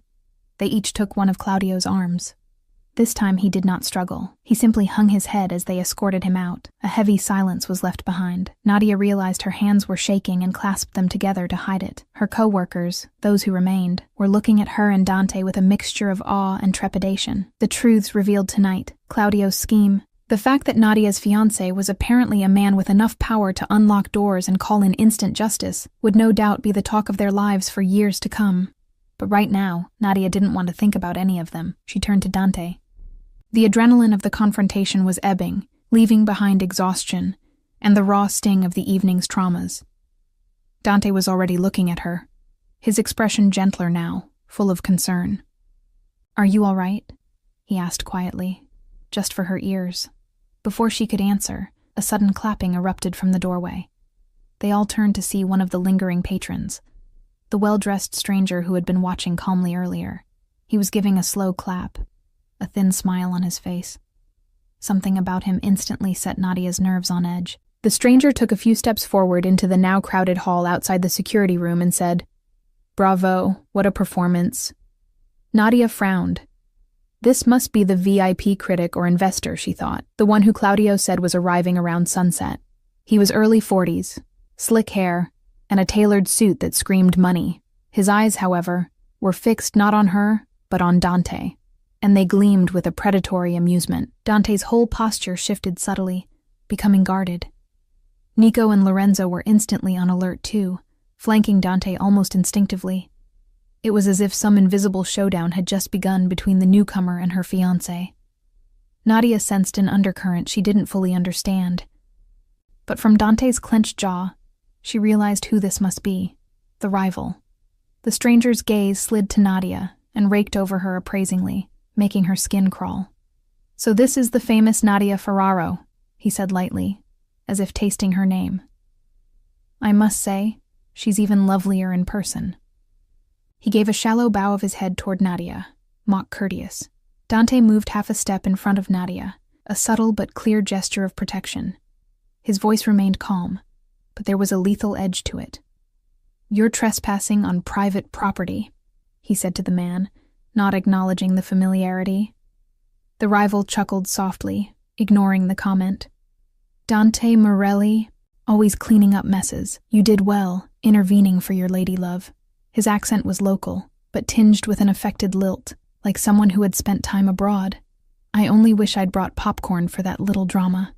They each took one of Claudio's arms. This time he did not struggle. He simply hung his head as they escorted him out. A heavy silence was left behind. Nadia realized her hands were shaking and clasped them together to hide it. Her co-workers, those who remained, were looking at her and Dante with a mixture of awe and trepidation. The truths revealed tonight, Claudio's scheme, the fact that Nadia's fiancé was apparently a man with enough power to unlock doors and call in instant justice, would no doubt be the talk of their lives for years to come. But right now, Nadia didn't want to think about any of them. She turned to Dante. The adrenaline of the confrontation was ebbing, leaving behind exhaustion and the raw sting of the evening's traumas. Dante was already looking at her, his expression gentler now, full of concern. "Are you all right?" he asked quietly, just for her ears. Before she could answer, a sudden clapping erupted from the doorway. They all turned to see one of the lingering patrons, the well-dressed stranger who had been watching calmly earlier. He was giving a slow clap, a thin smile on his face. Something about him instantly set Nadia's nerves on edge. The stranger took a few steps forward into the now crowded hall outside the security room and said, "Bravo, what a performance." Nadia frowned. This must be the VIP critic or investor, she thought, the one who Claudio said was arriving around sunset. He was early 40s, slick hair, and a tailored suit that screamed money. His eyes, however, were fixed not on her, but on Dante, and they gleamed with a predatory amusement. Dante's whole posture shifted subtly, becoming guarded. Nico and Lorenzo were instantly on alert too, flanking Dante almost instinctively. It was as if some invisible showdown had just begun between the newcomer and her fiancé. Nadia sensed an undercurrent she didn't fully understand. But from Dante's clenched jaw, she realized who this must be, the rival. The stranger's gaze slid to Nadia and raked over her appraisingly, making her skin crawl. "So this is the famous Nadia Ferraro," he said lightly, as if tasting her name. "I must say, she's even lovelier in person." He gave a shallow bow of his head toward Nadia, mock courteous. Dante moved half a step in front of Nadia, a subtle but clear gesture of protection. His voice remained calm, but there was a lethal edge to it. "You're trespassing on private property," he said to the man, not acknowledging the familiarity. The rival chuckled softly, ignoring the comment. "Dante Morelli, always cleaning up messes. You did well, intervening for your lady love." His accent was local, but tinged with an affected lilt, like someone who had spent time abroad. "I only wish I'd brought popcorn for that little drama."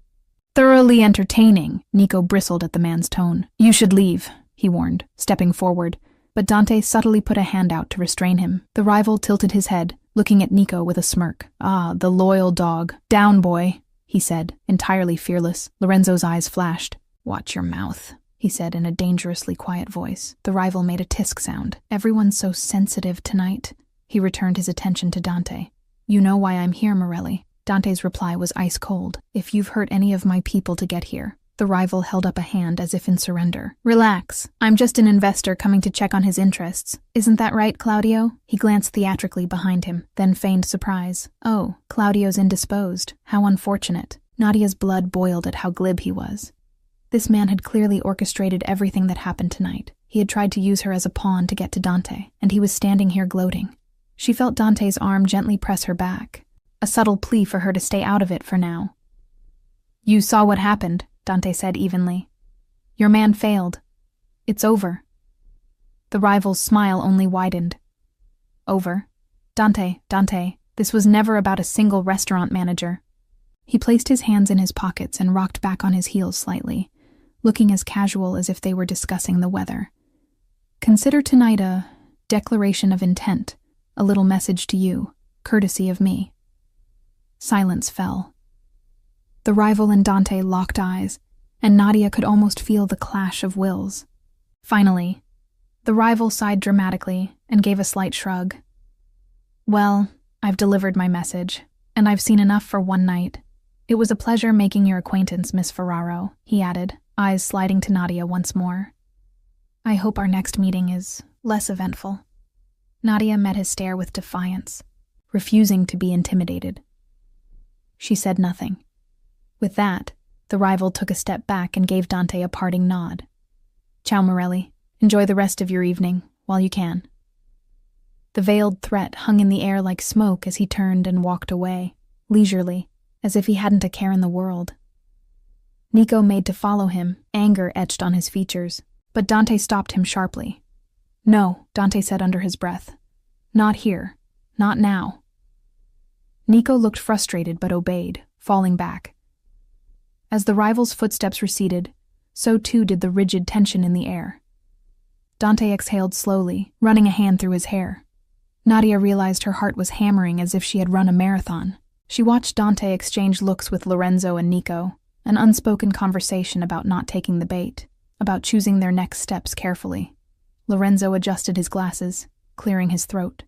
"Thoroughly entertaining," Nico bristled at the man's tone. "You should leave," he warned, stepping forward, but Dante subtly put a hand out to restrain him. The rival tilted his head, looking at Nico with a smirk. "Ah, the loyal dog. Down, boy," he said, entirely fearless. Lorenzo's eyes flashed. "Watch your mouth," he said in a dangerously quiet voice. The rival made a tisk sound. "Everyone's so sensitive tonight." He returned his attention to Dante. "You know why I'm here, Morelli." Dante's reply was ice cold. "If you've hurt any of my people to get here." The rival held up a hand as if in surrender. "Relax. I'm just an investor coming to check on his interests. Isn't that right, Claudio?" He glanced theatrically behind him, then feigned surprise. "Oh, Claudio's indisposed. How unfortunate." Nadia's blood boiled at how glib he was. This man had clearly orchestrated everything that happened tonight. He had tried to use her as a pawn to get to Dante, and he was standing here gloating. She felt Dante's arm gently press her back, a subtle plea for her to stay out of it for now. "You saw what happened," Dante said evenly. "Your man failed. It's over." The rival's smile only widened. "Over? Dante, this was never about a single restaurant manager." He placed his hands in his pockets and rocked back on his heels slightly, looking as casual as if they were discussing the weather. "Consider tonight a declaration of intent, a little message to you, courtesy of me." Silence fell. The rival and Dante locked eyes, and Nadia could almost feel the clash of wills. Finally, the rival sighed dramatically and gave a slight shrug. "Well, I've delivered my message, and I've seen enough for one night. It was a pleasure making your acquaintance, Miss Ferraro," he added, eyes sliding to Nadia once more. "I hope our next meeting is less eventful." Nadia met his stare with defiance, refusing to be intimidated. She said nothing. With that, the rival took a step back and gave Dante a parting nod. "Ciao, Morelli. Enjoy the rest of your evening, while you can." The veiled threat hung in the air like smoke as he turned and walked away, leisurely, as if he hadn't a care in the world. Nico made to follow him, anger etched on his features, but Dante stopped him sharply. "No," Dante said under his breath. "Not here. Not now." Nico looked frustrated but obeyed, falling back. As the rival's footsteps receded, so too did the rigid tension in the air. Dante exhaled slowly, running a hand through his hair. Nadia realized her heart was hammering as if she had run a marathon. She watched Dante exchange looks with Lorenzo and Nico, an unspoken conversation about not taking the bait, about choosing their next steps carefully. Lorenzo adjusted his glasses, clearing his throat.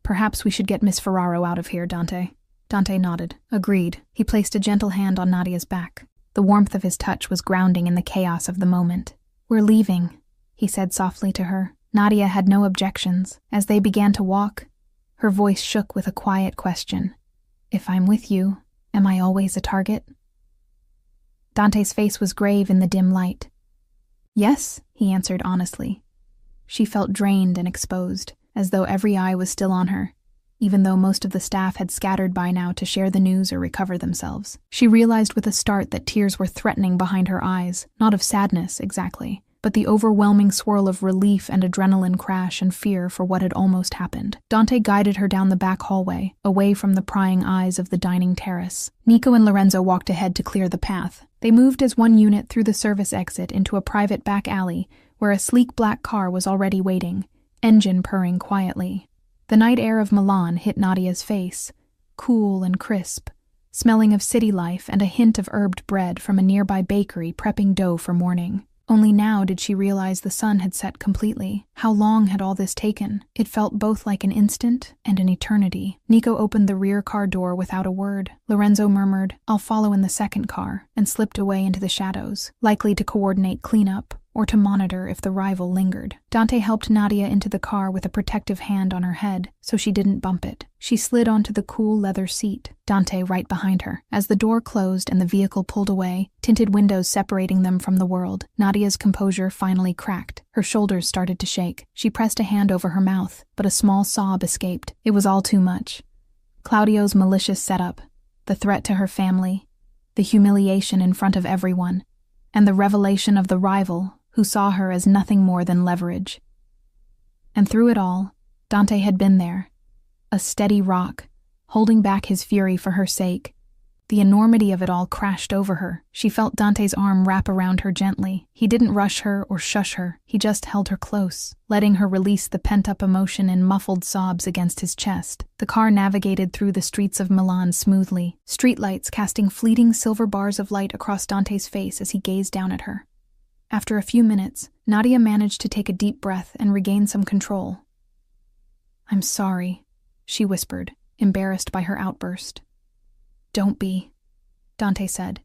Perhaps we should get Miss Ferraro out of here, Dante. Dante nodded. Agreed. He placed a gentle hand on Nadia's back. The warmth of his touch was grounding in the chaos of the moment. We're leaving, he said softly to her. Nadia had no objections. As they began to walk, her voice shook with a quiet question. If I'm with you, am I always a target? Dante's face was grave in the dim light. Yes, he answered honestly. She felt drained and exposed, as though every eye was still on her, even though most of the staff had scattered by now to share the news or recover themselves. She realized with a start that tears were threatening behind her eyes, not of sadness, exactly, but the overwhelming swirl of relief and adrenaline crash and fear for what had almost happened. Dante guided her down the back hallway, away from the prying eyes of the dining terrace. Nico and Lorenzo walked ahead to clear the path. They moved as one unit through the service exit into a private back alley where a sleek black car was already waiting, engine purring quietly. The night air of Milan hit Nadia's face, cool and crisp, smelling of city life and a hint of herbed bread from a nearby bakery prepping dough for morning. Only now did she realize the sun had set completely. How long had all this taken? It felt both like an instant and an eternity. Nico opened the rear car door without a word. Lorenzo murmured, "I'll follow in the second car," and slipped away into the shadows, likely to coordinate cleanup or to monitor if the rival lingered. Dante helped Nadia into the car with a protective hand on her head so she didn't bump it. She slid onto the cool leather seat, Dante right behind her. As the door closed and the vehicle pulled away, tinted windows separating them from the world, Nadia's composure finally cracked. Her shoulders started to shake. She pressed a hand over her mouth, but a small sob escaped. It was all too much. Claudio's malicious setup, the threat to her family, the humiliation in front of everyone, and the revelation of the rival who saw her as nothing more than leverage. And through it all, Dante had been there, a steady rock, holding back his fury for her sake. The enormity of it all crashed over her. She felt Dante's arm wrap around her gently. He didn't rush her or shush her. He just held her close, letting her release the pent-up emotion in muffled sobs against his chest. The car navigated through the streets of Milan smoothly, streetlights casting fleeting silver bars of light across Dante's face as he gazed down at her. After a few minutes, Nadia managed to take a deep breath and regain some control. "I'm sorry," she whispered, embarrassed by her outburst. "Don't be," Dante said,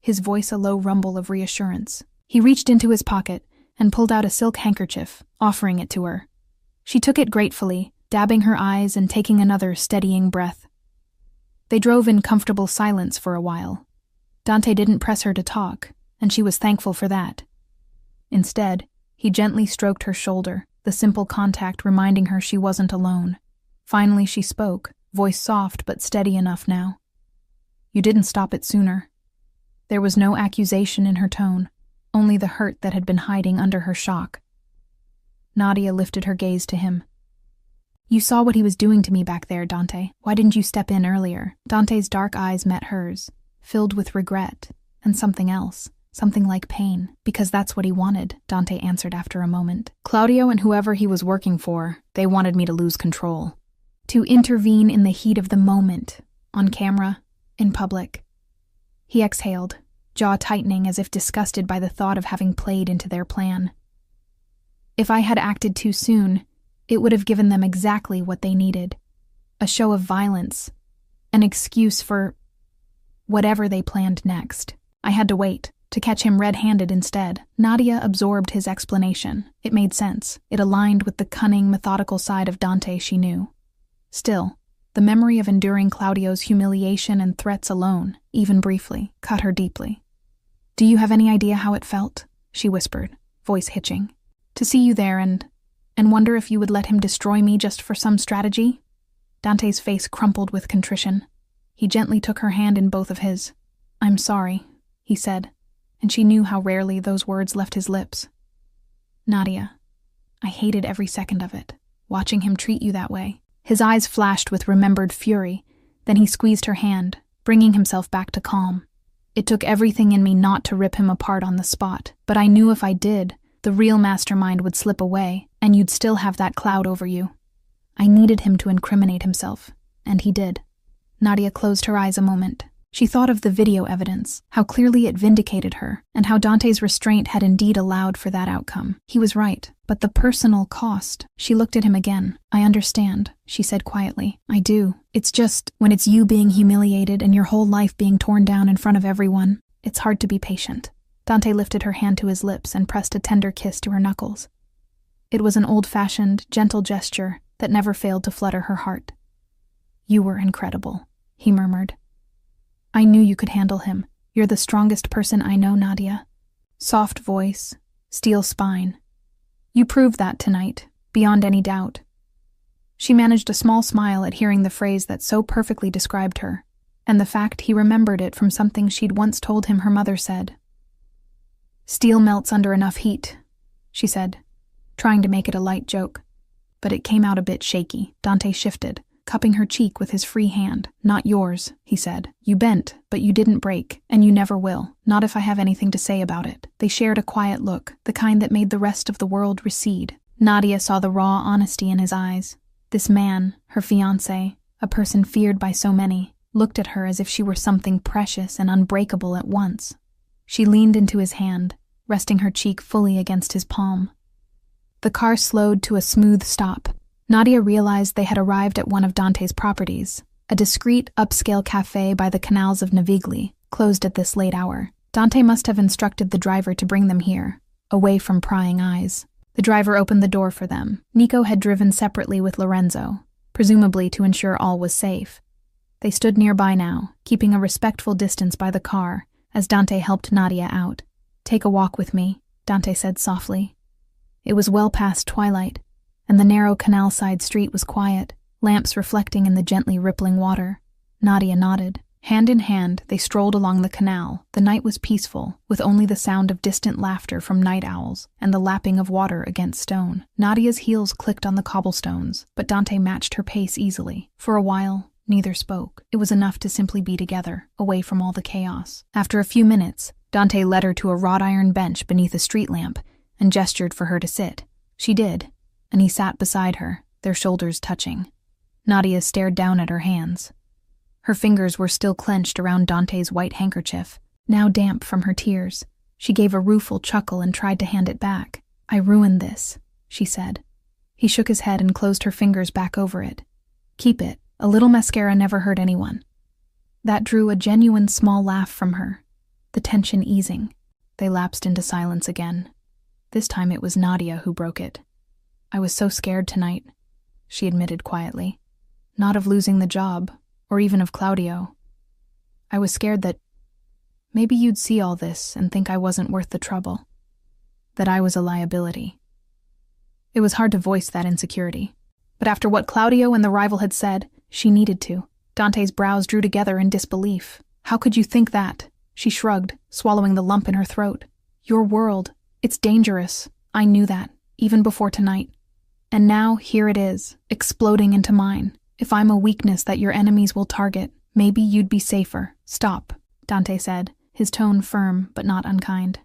his voice a low rumble of reassurance. He reached into his pocket and pulled out a silk handkerchief, offering it to her. She took it gratefully, dabbing her eyes and taking another steadying breath. They drove in comfortable silence for a while. Dante didn't press her to talk, and she was thankful for that. Instead, he gently stroked her shoulder, the simple contact reminding her she wasn't alone. Finally she spoke, voice soft but steady enough now. "You didn't stop it sooner." There was no accusation in her tone, only the hurt that had been hiding under her shock. Nadia lifted her gaze to him. "You saw what he was doing to me back there, Dante. Why didn't you step in earlier?" Dante's dark eyes met hers, filled with regret and something else. Something like pain, because that's what he wanted, Dante answered after a moment. "Claudio and whoever he was working for, they wanted me to lose control. To intervene in the heat of the moment, on camera, in public." He exhaled, jaw tightening as if disgusted by the thought of having played into their plan. "If I had acted too soon, it would have given them exactly what they needed. A show of violence, an excuse for whatever they planned next. I had to wait. To catch him red-handed instead." Nadia absorbed his explanation. It made sense. It aligned with the cunning, methodical side of Dante she knew. Still, the memory of enduring Claudio's humiliation and threats alone, even briefly, cut her deeply. "Do you have any idea how it felt?" she whispered, voice hitching. "To see you there and wonder if you would let him destroy me just for some strategy?" Dante's face crumpled with contrition. He gently took her hand in both of his. "I'm sorry," he said, and she knew how rarely those words left his lips. "Nadia, I hated every second of it, watching him treat you that way." His eyes flashed with remembered fury, then he squeezed her hand, bringing himself back to calm. "It took everything in me not to rip him apart on the spot, but I knew if I did, the real mastermind would slip away, and you'd still have that cloud over you. I needed him to incriminate himself, and he did." Nadia closed her eyes a moment. She thought of the video evidence, how clearly it vindicated her, and how Dante's restraint had indeed allowed for that outcome. He was right, but the personal cost. She looked at him again. "I understand," she said quietly. "I do. It's just, when it's you being humiliated and your whole life being torn down in front of everyone, it's hard to be patient." Dante lifted her hand to his lips and pressed a tender kiss to her knuckles. It was an old-fashioned, gentle gesture that never failed to flutter her heart. "You were incredible," he murmured. "I knew you could handle him. You're the strongest person I know, Nadia." Soft voice, steel spine. "You proved that tonight, beyond any doubt." She managed a small smile at hearing the phrase that so perfectly described her, and the fact he remembered it from something she'd once told him her mother said. "Steel melts under enough heat," she said, trying to make it a light joke. But it came out a bit shaky. Dante shifted, cupping her cheek with his free hand. "Not yours," he said. "You bent, but you didn't break, and you never will. Not if I have anything to say about it." They shared a quiet look, the kind that made the rest of the world recede. Nadia saw the raw honesty in his eyes. This man, her fiancé, a person feared by so many, looked at her as if she were something precious and unbreakable at once. She leaned into his hand, resting her cheek fully against his palm. The car slowed to a smooth stop. Nadia realized they had arrived at one of Dante's properties, a discreet, upscale cafe by the canals of Navigli, closed at this late hour. Dante must have instructed the driver to bring them here, away from prying eyes. The driver opened the door for them. Nico had driven separately with Lorenzo, presumably to ensure all was safe. They stood nearby now, keeping a respectful distance by the car, as Dante helped Nadia out. "Take a walk with me," Dante said softly. It was well past twilight, and the narrow canal-side street was quiet, lamps reflecting in the gently rippling water. Nadia nodded. Hand in hand, they strolled along the canal. The night was peaceful, with only the sound of distant laughter from night owls and the lapping of water against stone. Nadia's heels clicked on the cobblestones, but Dante matched her pace easily. For a while, neither spoke. It was enough to simply be together, away from all the chaos. After a few minutes, Dante led her to a wrought-iron bench beneath a street lamp and gestured for her to sit. She did, and he sat beside her, their shoulders touching. Nadia stared down at her hands. Her fingers were still clenched around Dante's white handkerchief, now damp from her tears. She gave a rueful chuckle and tried to hand it back. "I ruined this," she said. He shook his head and closed her fingers back over it. "Keep it. A little mascara never hurt anyone." That drew a genuine small laugh from her, the tension easing. They lapsed into silence again. This time it was Nadia who broke it. "I was so scared tonight," she admitted quietly. "Not of losing the job, or even of Claudio. I was scared that maybe you'd see all this and think I wasn't worth the trouble. That I was a liability." It was hard to voice that insecurity. But after what Claudio and the rival had said, she needed to. Dante's brows drew together in disbelief. "How could you think that?" She shrugged, swallowing the lump in her throat. "Your world. It's dangerous. I knew that, even before tonight. And now, here it is, exploding into mine. If I'm a weakness that your enemies will target, maybe you'd be safer." "Stop," Dante said, his tone firm but not unkind.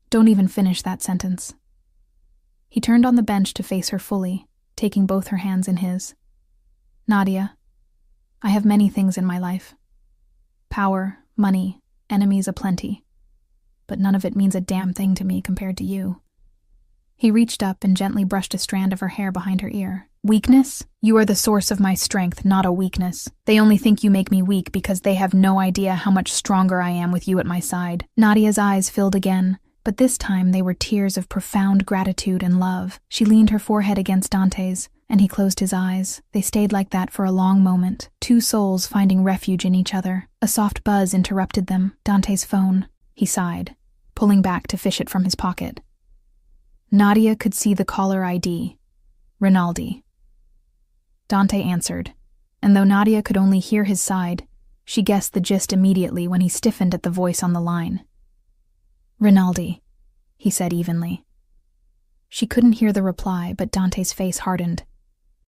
"Don't even finish that sentence." He turned on the bench to face her fully, taking both her hands in his. "Nadia, I have many things in my life. Power, money, enemies aplenty. But none of it means a damn thing to me compared to you." He reached up and gently brushed a strand of her hair behind her ear. "Weakness? You are the source of my strength, not a weakness. They only think you make me weak because they have no idea how much stronger I am with you at my side." Nadia's eyes filled again, but this time they were tears of profound gratitude and love. She leaned her forehead against Dante's, and he closed his eyes. They stayed like that for a long moment, two souls finding refuge in each other. A soft buzz interrupted them. Dante's phone. He sighed, pulling back to fish it from his pocket. Nadia could see the caller ID. Rinaldi. Dante answered, and though Nadia could only hear his side, she guessed the gist immediately when he stiffened at the voice on the line. "Rinaldi," he said evenly. She couldn't hear the reply, but Dante's face hardened.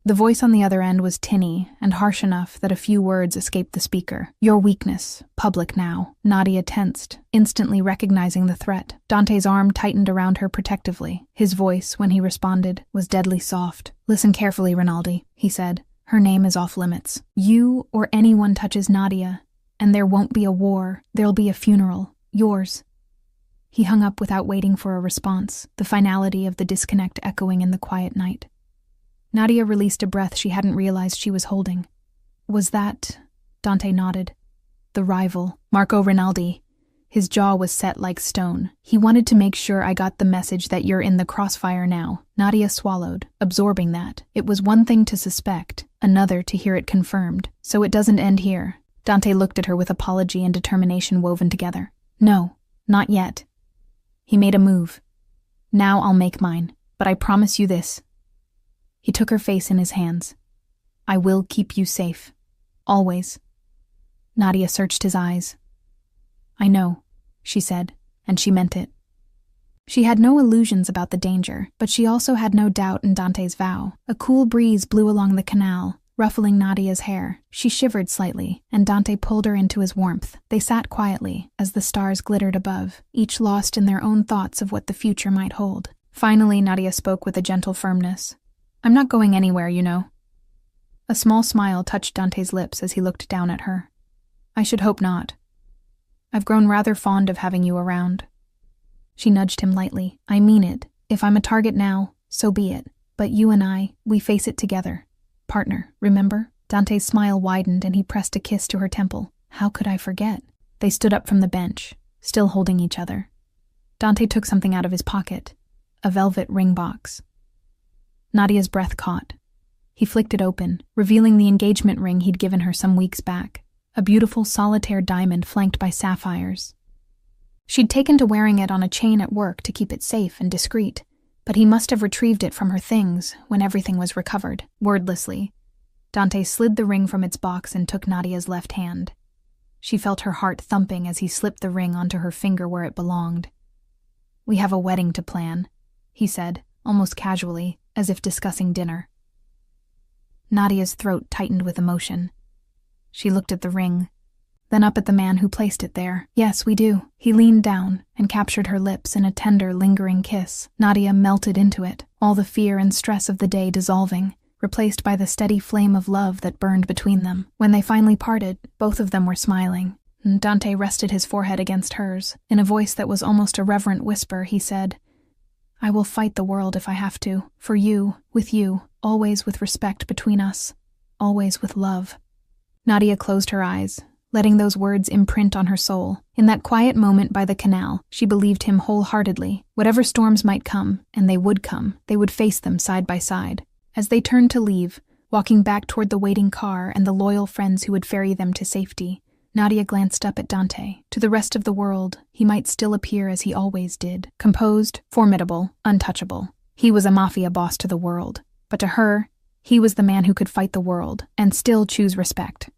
The voice on the other end was tinny and harsh enough that a few words escaped the speaker. "Your weakness, public now." Nadia tensed, instantly recognizing the threat. Dante's arm tightened around her protectively. His voice, when he responded, was deadly soft. "Listen carefully, Rinaldi," he said. "Her name is off limits. You or anyone touches Nadia, And there won't be a war, there'll be a funeral. Yours. He hung up without waiting for a response, the finality of the disconnect echoing in the quiet night. Nadia released a breath she hadn't realized she was holding. Was that... Dante nodded. The rival, Marco Rinaldi. His jaw was set like stone. He wanted to make sure I got the message that you're in the crossfire now. Nadia swallowed, absorbing that. It was one thing to suspect, another to hear it confirmed. So it doesn't end here. Dante looked at her with apology and determination woven together. No, not yet. He made a move. Now I'll make mine, but I promise you this. He took her face in his hands. I will keep you safe. Always. Nadia searched his eyes. I know, she said, and she meant it. She had no illusions about the danger, but she also had no doubt in Dante's vow. A cool breeze blew along the canal, ruffling Nadia's hair. She shivered slightly, and Dante pulled her into his warmth. They sat quietly, as the stars glittered above, each lost in their own thoughts of what the future might hold. Finally, Nadia spoke with a gentle firmness. I'm not going anywhere, you know. A small smile touched Dante's lips as he looked down at her. I should hope not. I've grown rather fond of having you around. She nudged him lightly. I mean it. If I'm a target now, so be it. But you and I, we face it together. Partner, remember? Dante's smile widened and he pressed a kiss to her temple. How could I forget? They stood up from the bench, still holding each other. Dante took something out of his pocket, a velvet ring box. Nadia's breath caught. He flicked it open, revealing the engagement ring he'd given her some weeks back, a beautiful solitaire diamond flanked by sapphires. She'd taken to wearing it on a chain at work to keep it safe and discreet, but he must have retrieved it from her things when everything was recovered. Wordlessly, Dante slid the ring from its box and took Nadia's left hand. She felt her heart thumping as he slipped the ring onto her finger where it belonged. We have a wedding to plan, he said, almost casually, as if discussing dinner. Nadia's throat tightened with emotion. She looked at the ring, then up at the man who placed it there. Yes, we do. He leaned down and captured her lips in a tender, lingering kiss. Nadia melted into it, all the fear and stress of the day dissolving, replaced by the steady flame of love that burned between them. When they finally parted, both of them were smiling. Dante rested his forehead against hers. In a voice that was almost a reverent whisper, he said, I will fight the world if I have to. For you, with you, always with respect between us, always with love. Nadia closed her eyes, letting those words imprint on her soul. In that quiet moment by the canal, she believed him wholeheartedly. Whatever storms might come, and they would come, they would face them side by side. As they turned to leave, walking back toward the waiting car and the loyal friends who would ferry them to safety, Nadia glanced up at Dante. To the rest of the world, he might still appear as he always did. Composed, formidable, untouchable. He was a mafia boss to the world. But to her, he was the man who could fight the world and still choose respect.